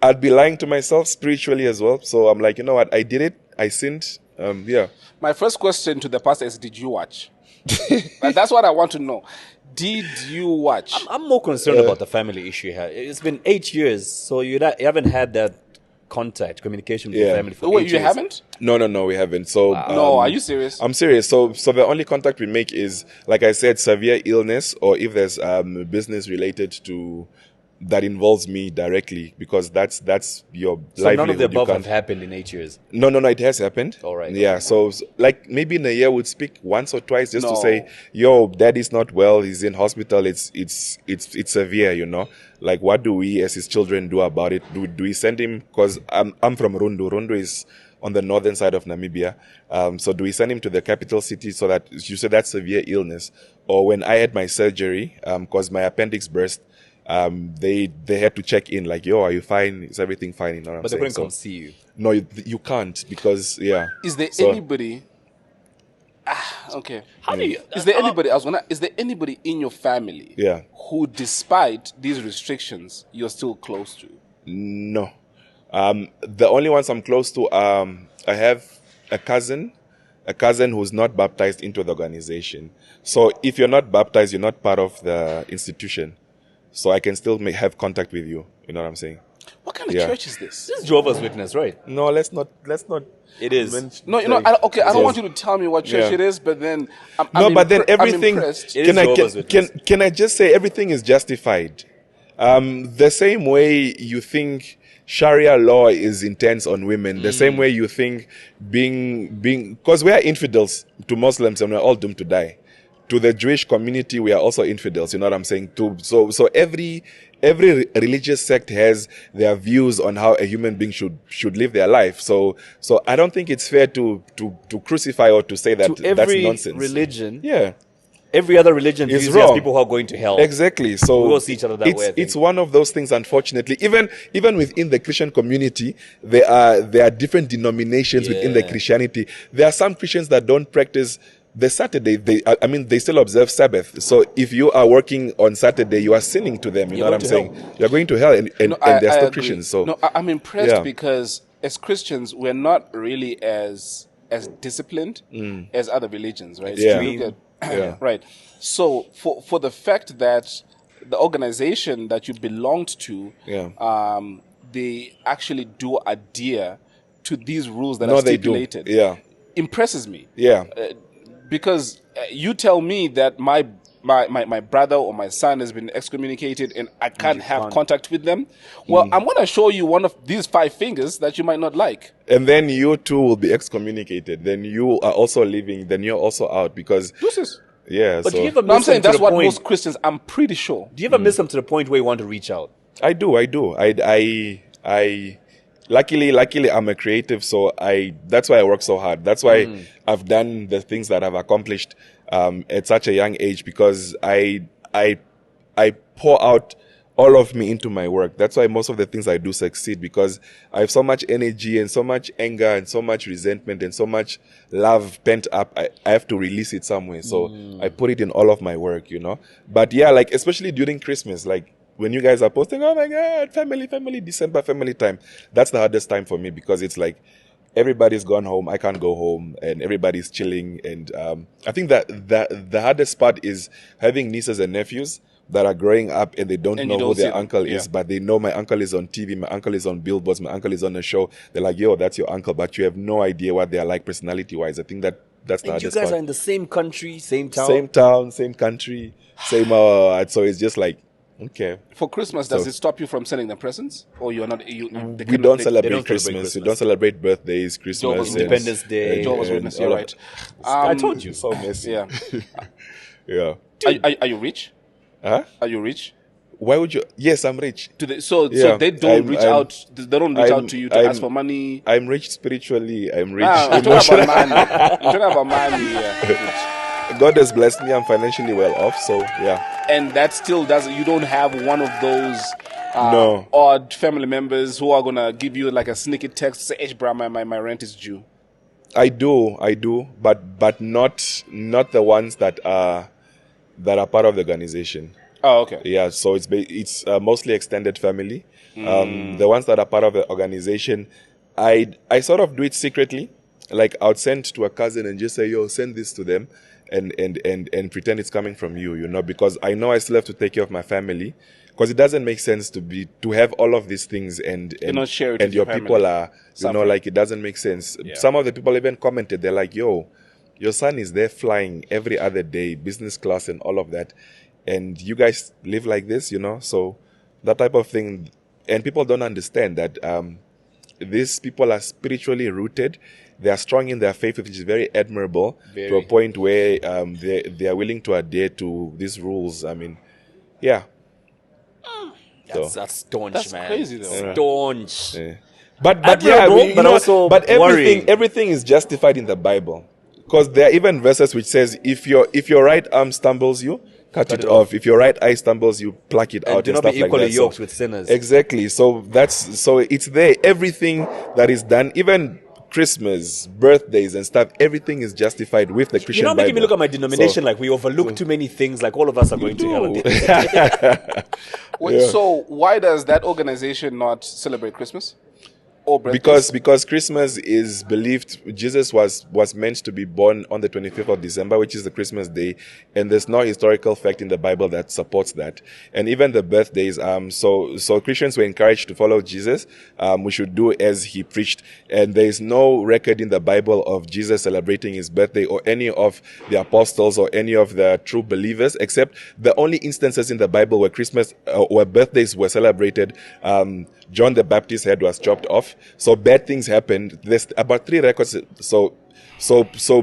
I'd be lying to myself spiritually as well. So I'm like, you know what? I did it. I sinned. Yeah. My first question to the pastor is, did you watch? That's what I want to know. Did you watch? I'm more concerned about the family issue here. It's been 8 years, so you haven't had that communication with your family for 8 years. Wait, you haven't? No, we haven't. So no, are you serious? I'm serious. So the only contact we make is, like I said, severe illness, or if there's business related to that involves me directly, because that's your livelihood. So none of the above have happened in 8 years? No, it has happened. All right. Yeah, so like maybe in a year we'd speak once or twice just to say, yo, daddy's not well, he's in hospital, it's severe, you know. Like, what do we as his children do about it? Do we send him, because I'm from Rundu. Rundu is on the northern side of Namibia. So do we send him to the capital city so that, you said that's severe illness? Or when I had my surgery, because my appendix burst, they had to check in, like, yo, are you fine? Is everything fine? You know what I'm saying? But they couldn't come see you. No, you can't, because Is there anybody? Okay. How do you? Is there anybody? Is there anybody in your family? Who, despite these restrictions, you're still close to? No. The only ones I'm close to, I have a cousin who's not baptized into the organization. So if you're not baptized, you're not part of the institution. So I can still have contact with you. You know what I'm saying? What kind of church is this? This is Jehovah's Witness, right? No, let's not. It is. No, I don't want you to tell me what church it is, but then everything. I'm Can I just say everything is justified? The same way you think Sharia law is intense on women, the same way you think being because we are infidels to Muslims and we're all doomed to die. To the Jewish community, we are also infidels. You know what I'm saying? So every religious sect has their views on how a human being should live their life. So I don't think it's fair to crucify or to say that that's nonsense. Religion, every other religion views you as people who are going to hell. Exactly. So we all see each other that way. It's one of those things. Unfortunately, even within the Christian community, there are different denominations within the Christianity. There are some Christians that don't practice the Saturday. They still observe Sabbath. So if you are working on Saturday, you are sinning to them. You know what I'm saying? You're going to hell, and they're still Christians. So I'm impressed because as Christians, we're not really as as disciplined as other religions, right? Yeah. To look at, Yeah. right. So for the fact that the organization that you belonged to, they actually do adhere to these rules that are they do. stipulated. Yeah. Impresses me. Yeah. Because you tell me that my brother or my son has been excommunicated and I can't have contact with them. Well, I'm going to show you one of these 5 fingers that you might not like. And then you too will be excommunicated. Then you are also leaving. Then you're also out because... Yeah. But so, do you ever No, I'm miss them saying to that's the what point? most Christians, I'm pretty sure. Do you ever miss them to the point where you want to reach out? I do. I luckily I'm a creative, so that's why I work so hard. That's why I've done the things that I've accomplished at such a young age, because I pour out all of me into my work. That's why most of the things I do succeed, because I have so much energy and so much anger and so much resentment and so much love pent up. I have to release it somewhere. So I put it in all of my work, you know. But yeah, like especially during Christmas, like when you guys are posting, oh my God, family, December family time. That's the hardest time for me, because it's like everybody's gone home. I can't go home and everybody's chilling. And I think that the hardest part is having nieces and nephews that are growing up and they don't know who their uncle is, but they know my uncle is on TV, my uncle is on billboards, my uncle is on a show. They're like, yo, that's your uncle, but you have no idea what they're like personality-wise. I think that's the And you hardest guys part. are in the same country, same town? Same town, same country, same... so it's just like, okay. For Christmas, does it stop you from sending them presents? Or you're not... We don't celebrate Christmas. We don't celebrate birthdays, Christmas. Jehovah's Independence Day. Jehovah's Witness, you're right. I told you. So messy. Yeah. Yeah. Are you rich? Huh? Are you rich? Why would you? Yes, I'm rich. So they don't reach out. They don't reach out to you to ask for money. I'm rich spiritually. I'm rich. I'm talking about money. I'm talking about money. Yeah. God has blessed me. I'm financially well off. So yeah. And that still doesn't. You don't have one of those No. odd family members who are gonna give you like a sneaky text, say, "Hey, bro, my rent is due." I do, but not the ones that are part of the organization. Oh, okay. Yeah, so it's mostly extended family. The ones that are part of the organization, I sort of do it secretly. Like I would send to a cousin and just say, "Yo, send this to them," and pretend it's coming from you, you know, because I know I still have to take care of my family. Because it doesn't make sense to have all of these things and not share it and with your your people family. are, you know, like it doesn't make sense. Yeah. Some of the people even commented, they're like, "Yo, your son is there flying every other day, business class and all of that. And you guys live like this, you know?" So that type of thing. And people don't understand that these people are spiritually rooted. They are strong in their faith, which is very admirable, to a point where they are willing to adhere to these rules. I mean, yeah. That's staunch, That's man. crazy, though. Staunch. Yeah. But Admirable, but also worrying. everything is justified in the Bible, because there are even verses which says if your right arm stumbles you, cut it off. If your right eye stumbles you, pluck it out do and not stuff be like equally that. yoked with sinners. Exactly. So it's there. Everything that is done, even Christmas, birthdays and stuff, everything is justified with the Christian You're not making me Bible. look at my denomination like we overlook too many things, like all of us are going to hell. Wait, so why does that organization not celebrate Christmas? Or birthdays? Because Christmas is believed Jesus was meant to be born on the 25th of December, which is the Christmas day, and there's no historical fact in the Bible that supports that. And even the birthdays, so Christians were encouraged to follow Jesus. We should do as he preached, and there is no record in the Bible of Jesus celebrating his birthday or any of the apostles or any of the true believers, except the only instances in the Bible where where birthdays were celebrated. John the Baptist's head was chopped off. So bad things happened. There's about 3 records. So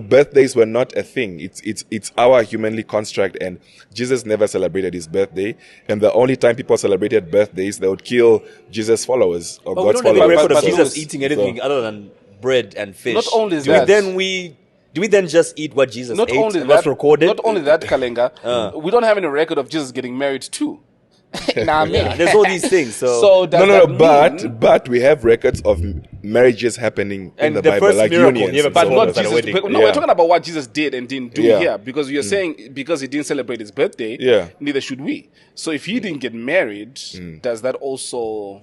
birthdays were not a thing. It's our humanly construct, and Jesus never celebrated his birthday. And the only time people celebrated birthdays, they would kill Jesus' followers or But God's we don't have a followers. record of But Jesus so- eating anything other than bread and fish. Not only is do that- we then just eat what Jesus Not ate only and that, that's recorded? Not only that, Kalenga, we don't have any record of Jesus getting married too. Nah, Yeah, there's all these things. So does No, that mean- but we have records of marriages happening in And the the Bible, first like miracle, unions. you ever and But so saw on. not was at a Jesus. wedding. No, Yeah. we're talking about what Jesus did and didn't do Yeah. here, because you're saying because he didn't celebrate his birthday, Yeah. neither should we. So if he didn't get married, does that also?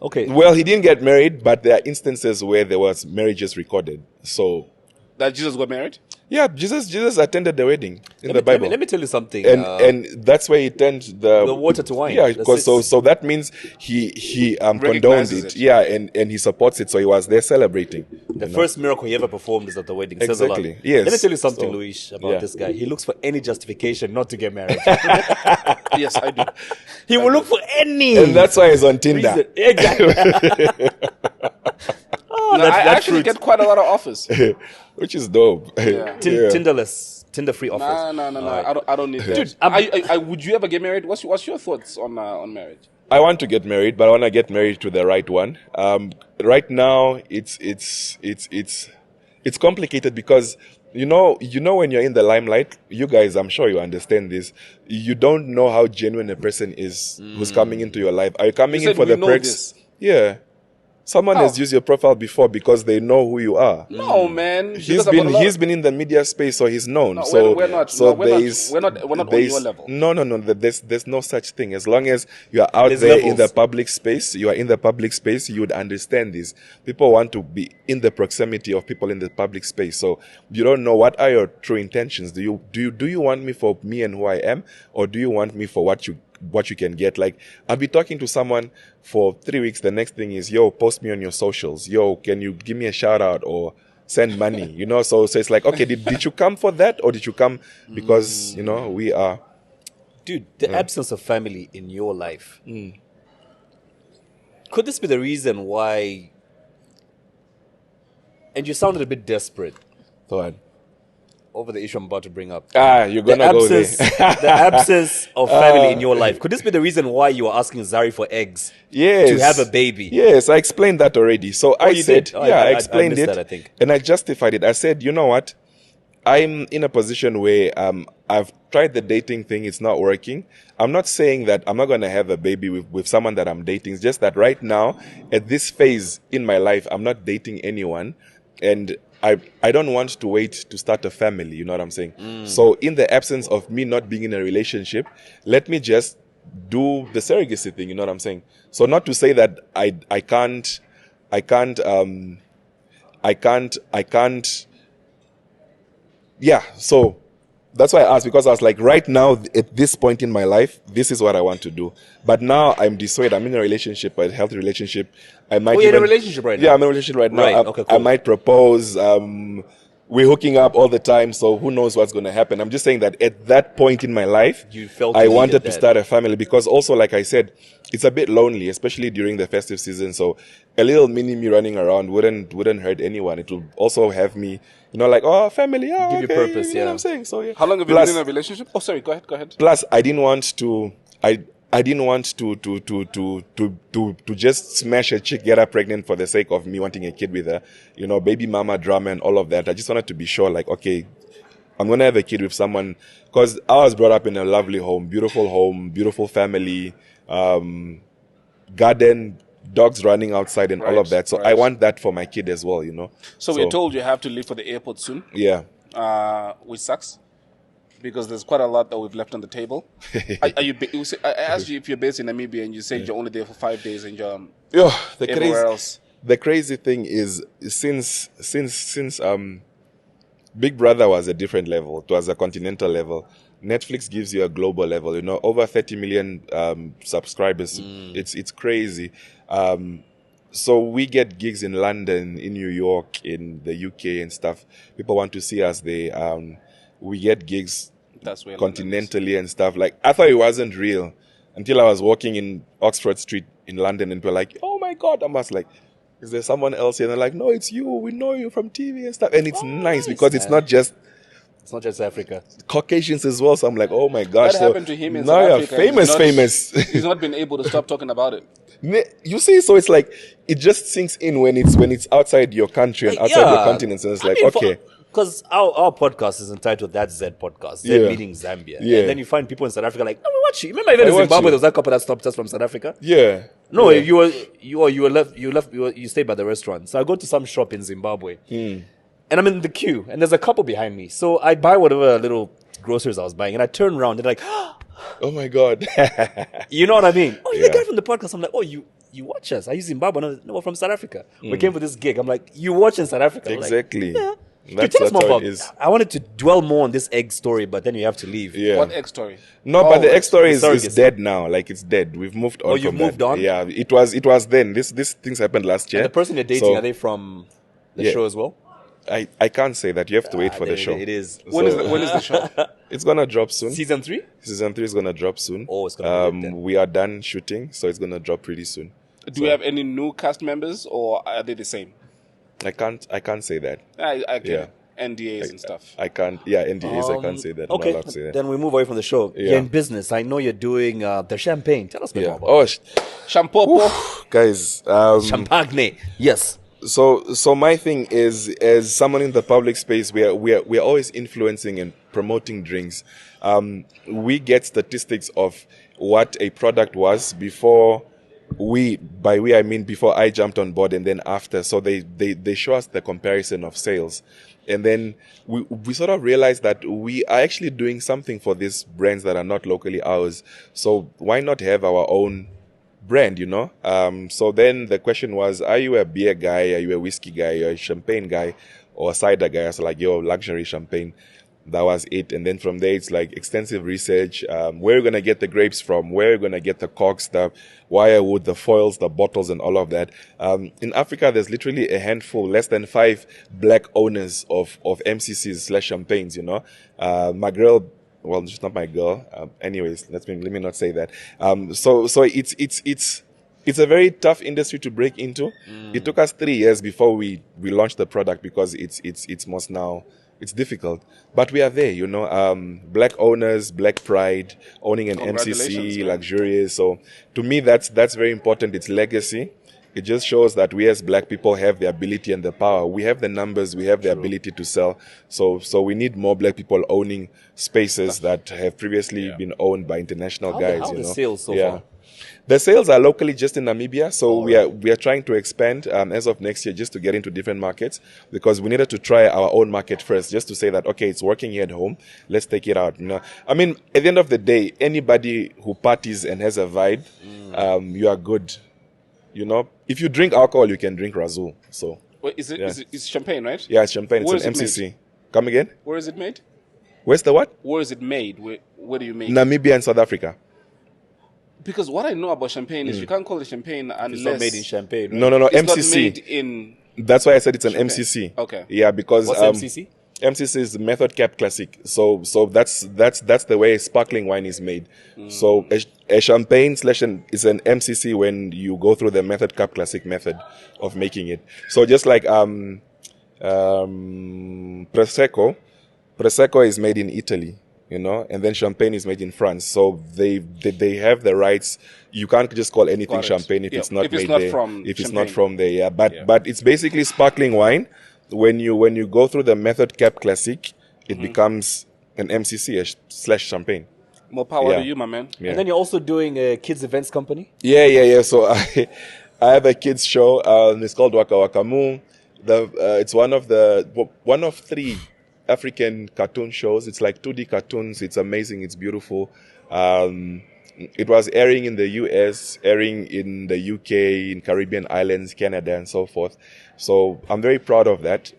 okay. Well, he didn't get married, but there are instances where there was marriages recorded. So That Jesus got married? yeah, Jesus attended the wedding in the Bible. Let me tell you something. And that's where he turned the water to wine. Yeah, That's because it. so that means he condoned Recognizes it. it. Yeah, and he supports it. So he was there celebrating. The first miracle he ever performed is at the wedding. Says a lot. Exactly. Yes. Let me tell you something, So, Luis, about yeah. this guy. He looks for any justification not to get married. Yes, I do. He will look for any. And that's why he's on Tinder. reason. Exactly. No, I actually get quite a lot of offers. Which is dope. Yeah. Tinderless, Tinder-free offers. No. I don't need that. Dude, would you ever get married? What's your thoughts on marriage? I want to get married, but I want to get married to the right one. Right now, it's complicated because you know when you're in the limelight, you guys, I'm sure you understand this. You don't know how genuine a person is who's coming into your life. Are you coming You in said for we the know perks? this. Yeah. Someone has used your profile before because they know who you are. No, man. He's been in the media space, so he's known. No, so we're not. So No, we're not. there's We're not on there's- your level. No. There's no such thing. As long as you are out There's there in levels. the public space, you are in the public space, you would understand this. People want to be in the proximity of people in the public space. So you don't know what are your true intentions. Do you want me for me and who I am, or do you want me for what you can get? Like, I'll be talking to someone for 3 weeks. The next thing is, yo, post me on your socials. Yo, can you give me a shout out or send money? So it's like, okay, did you come for that, or did you come because, we are. Dude, the absence of family in your life. Could this be the reason why? And you sounded a bit desperate Go ahead. over the issue I'm about to bring up. You're gonna go there. The absence of family in your life. Could this be the reason why you are asking Zari for eggs? Yes. To have a baby? Yes, I explained that already. So you did? Oh, I I explained missed it, that, I think. and I justified it. I said, you know what? I'm in a position where I've tried the dating thing. It's not working. I'm not saying that I'm not going to have a baby with someone that I'm dating. It's just that right now, at this phase in my life, I'm not dating anyone. And I don't want to wait to start a family. You know what I'm saying? So in the absence of me not being in a relationship, let me just do the surrogacy thing. You know what I'm saying? So not to say that I can't. Yeah, so that's why I asked, because I was like, right now, at this point in my life, this is what I want to do. But now I'm dissuaded. I'm in a relationship, a healthy relationship. I might you're in a relationship right now? Yeah, I'm in a relationship right now. Right, okay, cool. I might propose. We're hooking up all the time, so who knows what's going to happen. I'm just saying that at that point in my life, You felt I you wanted needed to that. start a family, because also, like I said, it's a bit lonely, especially during the festive season. So a little mini me running around wouldn't hurt anyone. It will also have me, like, oh, family, oh, Give you okay, purpose, you know yeah. what I'm saying? So yeah. How long have you Plus- been in a relationship? Oh, sorry. Go ahead. Plus, I didn't want to. I didn't want to just smash a chick, get her pregnant for the sake of me wanting a kid with her, baby mama drama and all of that. I just wanted to be sure, like, okay, I'm gonna have a kid with someone, because I was brought up in a lovely home, beautiful family, garden, dogs running outside and all of that. So I want that for my kid as well, So we're told you have to leave for the airport soon, Yeah. which sucks because there's quite a lot that we've left on the table. Are you? I asked you if you're based in Namibia, and you said you're only there for 5 days, and you're everywhere else. The crazy thing is, since Big Brother was a different level, it was a continental level. Netflix gives you a global level, over 30 million subscribers. It's crazy. So we get gigs in London, in New York, in the UK and stuff. People want to see us there. We get gigs That's where continentally and stuff. Like, I thought it wasn't real until I was walking in Oxford Street in London, and people were like, oh my God, I was like, is there someone else here? And they're like, no, it's you. We know you from TV and stuff. And it's nice because it's not just Africa. Caucasians as well. So I'm like, oh my gosh. What happened to him in now South you're Africa? famous. He's not been able to stop talking about it. You see, so it's like, it just sinks in when it's outside your country and outside your continent. And it's like, okay. Because our podcast is entitled That's Z Podcast. Z meaning Zambia. Yeah. And then you find people in South Africa like, no, we watch you. Remember even in watch Zimbabwe, you. there was that couple that stopped us from South Africa? Yeah. No, Yeah. you stayed by the restaurant. So I go to some shop in Zimbabwe. And I'm in the queue, and there's a couple behind me. So I buy whatever little groceries I was buying, and I turn around, and they're like, Oh my God. you know what I mean? Oh, you're the Yeah. guy from the podcast. I'm like, oh, you you watch us. Are you Zimbabwe? No, we're from South Africa. We came for this gig. I'm like, you watch in South Africa? I'm Exactly. Like, yeah. That's Tell us more how about it is. I wanted to dwell more on this egg story, but then you have to leave. Yeah. What X story? No, but the X story the is surrogacy. dead now. Like it's dead. We've moved on. Oh, you've from moved that. on? Yeah, it was then. This things happened last year. And the person you're dating, So, are they from the Yeah. show as well? I can't say that. You have to wait for the show. It is. When is the show? It's gonna drop soon. Season 3? Season 3 is gonna drop soon. Oh, it's gonna be good then. We are done shooting, so it's gonna drop pretty soon. Do we have any new cast members, or are they the same? I can't say that. I get Yeah. it. NDAs and stuff. I can't. Yeah, NDAs. I can't say that. I'm Okay, not allowed to say that. then we move away from the show. Yeah. You're in business. I know you're doing the champagne. Tell us more Yeah. about Oh, Shampoo. guys. champagne. Yes. So my thing is, as someone in the public space, we are always influencing and promoting drinks. We get statistics of what a product was before I mean before I jumped on board and then after. So they show us the comparison of sales. And then we sort of realized that we are actually doing something for these brands that are not locally ours. So why not have our own brand, you know? So then the question was, are you a beer guy? Are you a whiskey guy? Are you a champagne guy? Or a cider guy? So like, yo, luxury champagne. That was it. And then from there, it's like extensive research. Where are you going to get the grapes from? Where are you going to get the corks, the wirewood, the foils, the bottles, and all of that? In Africa, there's literally a handful, less than 5 black owners of MCCs / champagnes, you know? My girl, well, she's not my girl. Anyways, let me not say that. So it's a very tough industry to break into. It took us 3 years before we launched the product because it's difficult, but we are there, you know. Black owners, black pride, owning an MCC, man. luxurious. So to me, that's very important. It's legacy. It just shows that we as black people have the ability and the power. We have the numbers. We have the ability to sell. So we need more black people owning spaces that have previously been owned by international guys. How you the know? sales so far? The sales are locally just in Namibia, so we are trying to expand as of next year just to get into different markets because we needed to try our own market first just to say that, okay, it's working here at home, let's take it out. You know, I mean, at the end of the day, anybody who parties and has a vibe, you are good. You know, if you drink alcohol, you can drink Razul. So Wait, it's champagne, right? yeah, it's champagne. Where It's an is it MCC. made? Come again? Where is it made? Where's the what? Where is it made? Where do you make it? Namibia and South Africa. Because what I know about champagne is you can't call it champagne unless It's not made in champagne. No, it's MCC. not made in. That's why I said it's an Champagne. MCC. Okay. Yeah, because What's MCC? MCC is method cap classic. So that's the way sparkling wine is made. So a champagne / is an MCC when you go through the method cap classic method of making it. So just like Prosecco is made in Italy, you know, and then champagne is made in France. So they have the rights. You can't just call anything Got it. champagne if Yeah. it's not If it's made not there. from If it's Champagne. not from there, yeah. But it's basically sparkling wine. When you go through the method cap classic, it becomes an MCC / champagne. More power Yeah. to you, my man. Yeah. And then you're also doing a kids events company. Yeah. So I have a kids show. It's called Waka Waka Moo. It's one of 3 African cartoon shows. It's like 2D cartoons. It's amazing. It's beautiful. It was airing in the US, airing in the UK, in Caribbean islands, Canada, and so forth. So I'm very proud of that.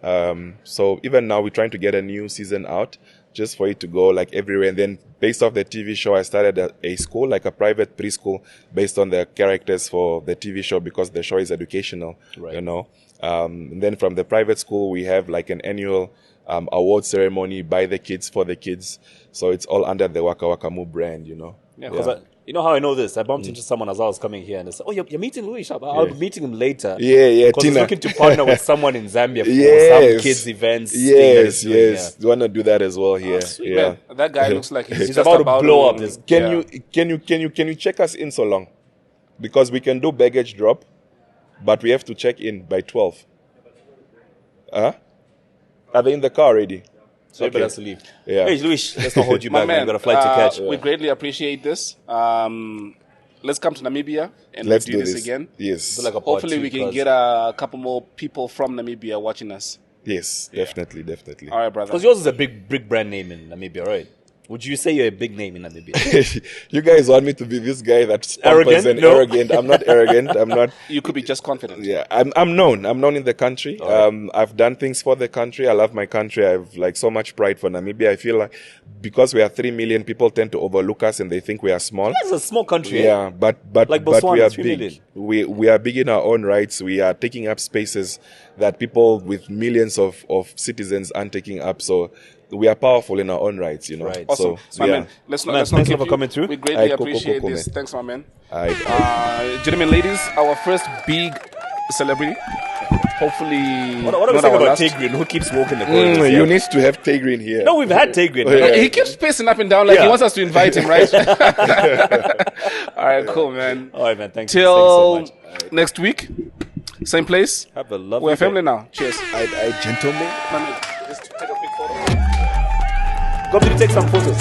So even now we're trying to get a new season out just for it to go like everywhere. And then based off the TV show, I started a school, like a private preschool based on the characters for the TV show because the show is educational, you know. And then from the private school, we have like an annual award ceremony by the kids for the kids. So it's all under the Waka Waka Moo brand, you know. Yeah, because you know how I know this? I bumped into someone as I was coming here and they said, "Oh, you're meeting Luis. I'll be meeting him later." Yeah, Because he's Tina. looking to partner with someone in Zambia for Yes. some kids events. thing that Yes, he's doing, yes. You want to do that as well here? Sweet, Yeah. man. That guy looks like he's He's just about to blow up this. Yeah. Can you check us in so long? Because we can do baggage drop, but we have to check in by 12. Are they in the car already? So everybody has to leave. Yeah. Hey, Luis, let's not hold you My back. man, We've got a flight to catch. We greatly appreciate this. Let's come to Namibia and Let's do this again. Yes. Do like a part Hopefully, two, we can because- get a couple more people from Namibia watching us. Yes, definitely. All right, brother. Because yours is a big brand name in Namibia, right? Would you say you're a big name in Namibia? You guys want me to be this guy that's Arrogant? pompous and No. arrogant. I'm not arrogant. I'm not. You could be just confident. Yeah, I'm known. I'm known in the country. I've done things for the country. I love my country. I have like so much pride for Namibia. I feel like because we are 3 million, people tend to overlook us and they think we are small. It's a small country. Yeah, but Like we Botswana, are 3 big. million. We are big in our own rights. We are taking up spaces that people with millions of citizens aren't taking up. So we are powerful in our own rights, you know. Right. Awesome. So My yeah. man, let's not thanks keep for you. coming through. We greatly Aye, appreciate cool, this. man. Thanks, my man. I Gentlemen, ladies, our first big celebrity. Hopefully, What are we not saying our about last. Tigrin? Who keeps walking the corridors? you need to have Tigrin here. No, we've had Tigrin. Yeah. He keeps pacing up and down like he Yeah. wants us to invite him, right? All right, cool, man. All right, man. Thanks. Till Thanks so much. next week, same place. Have a lovely We're day. family now. Cheers. I gentlemen. Just take a big photo. Come to take some photos.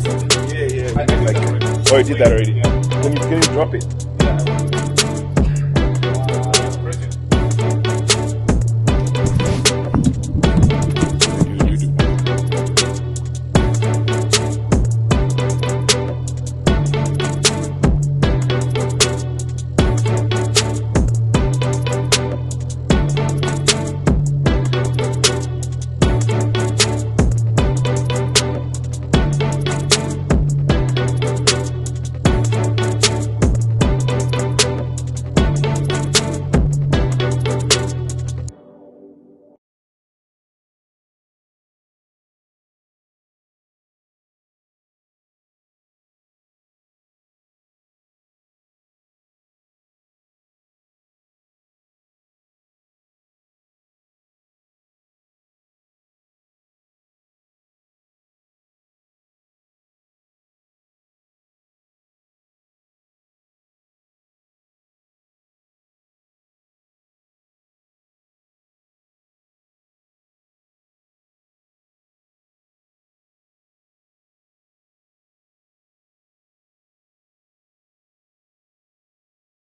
Yeah. Oh, you did that already. Can you drop it?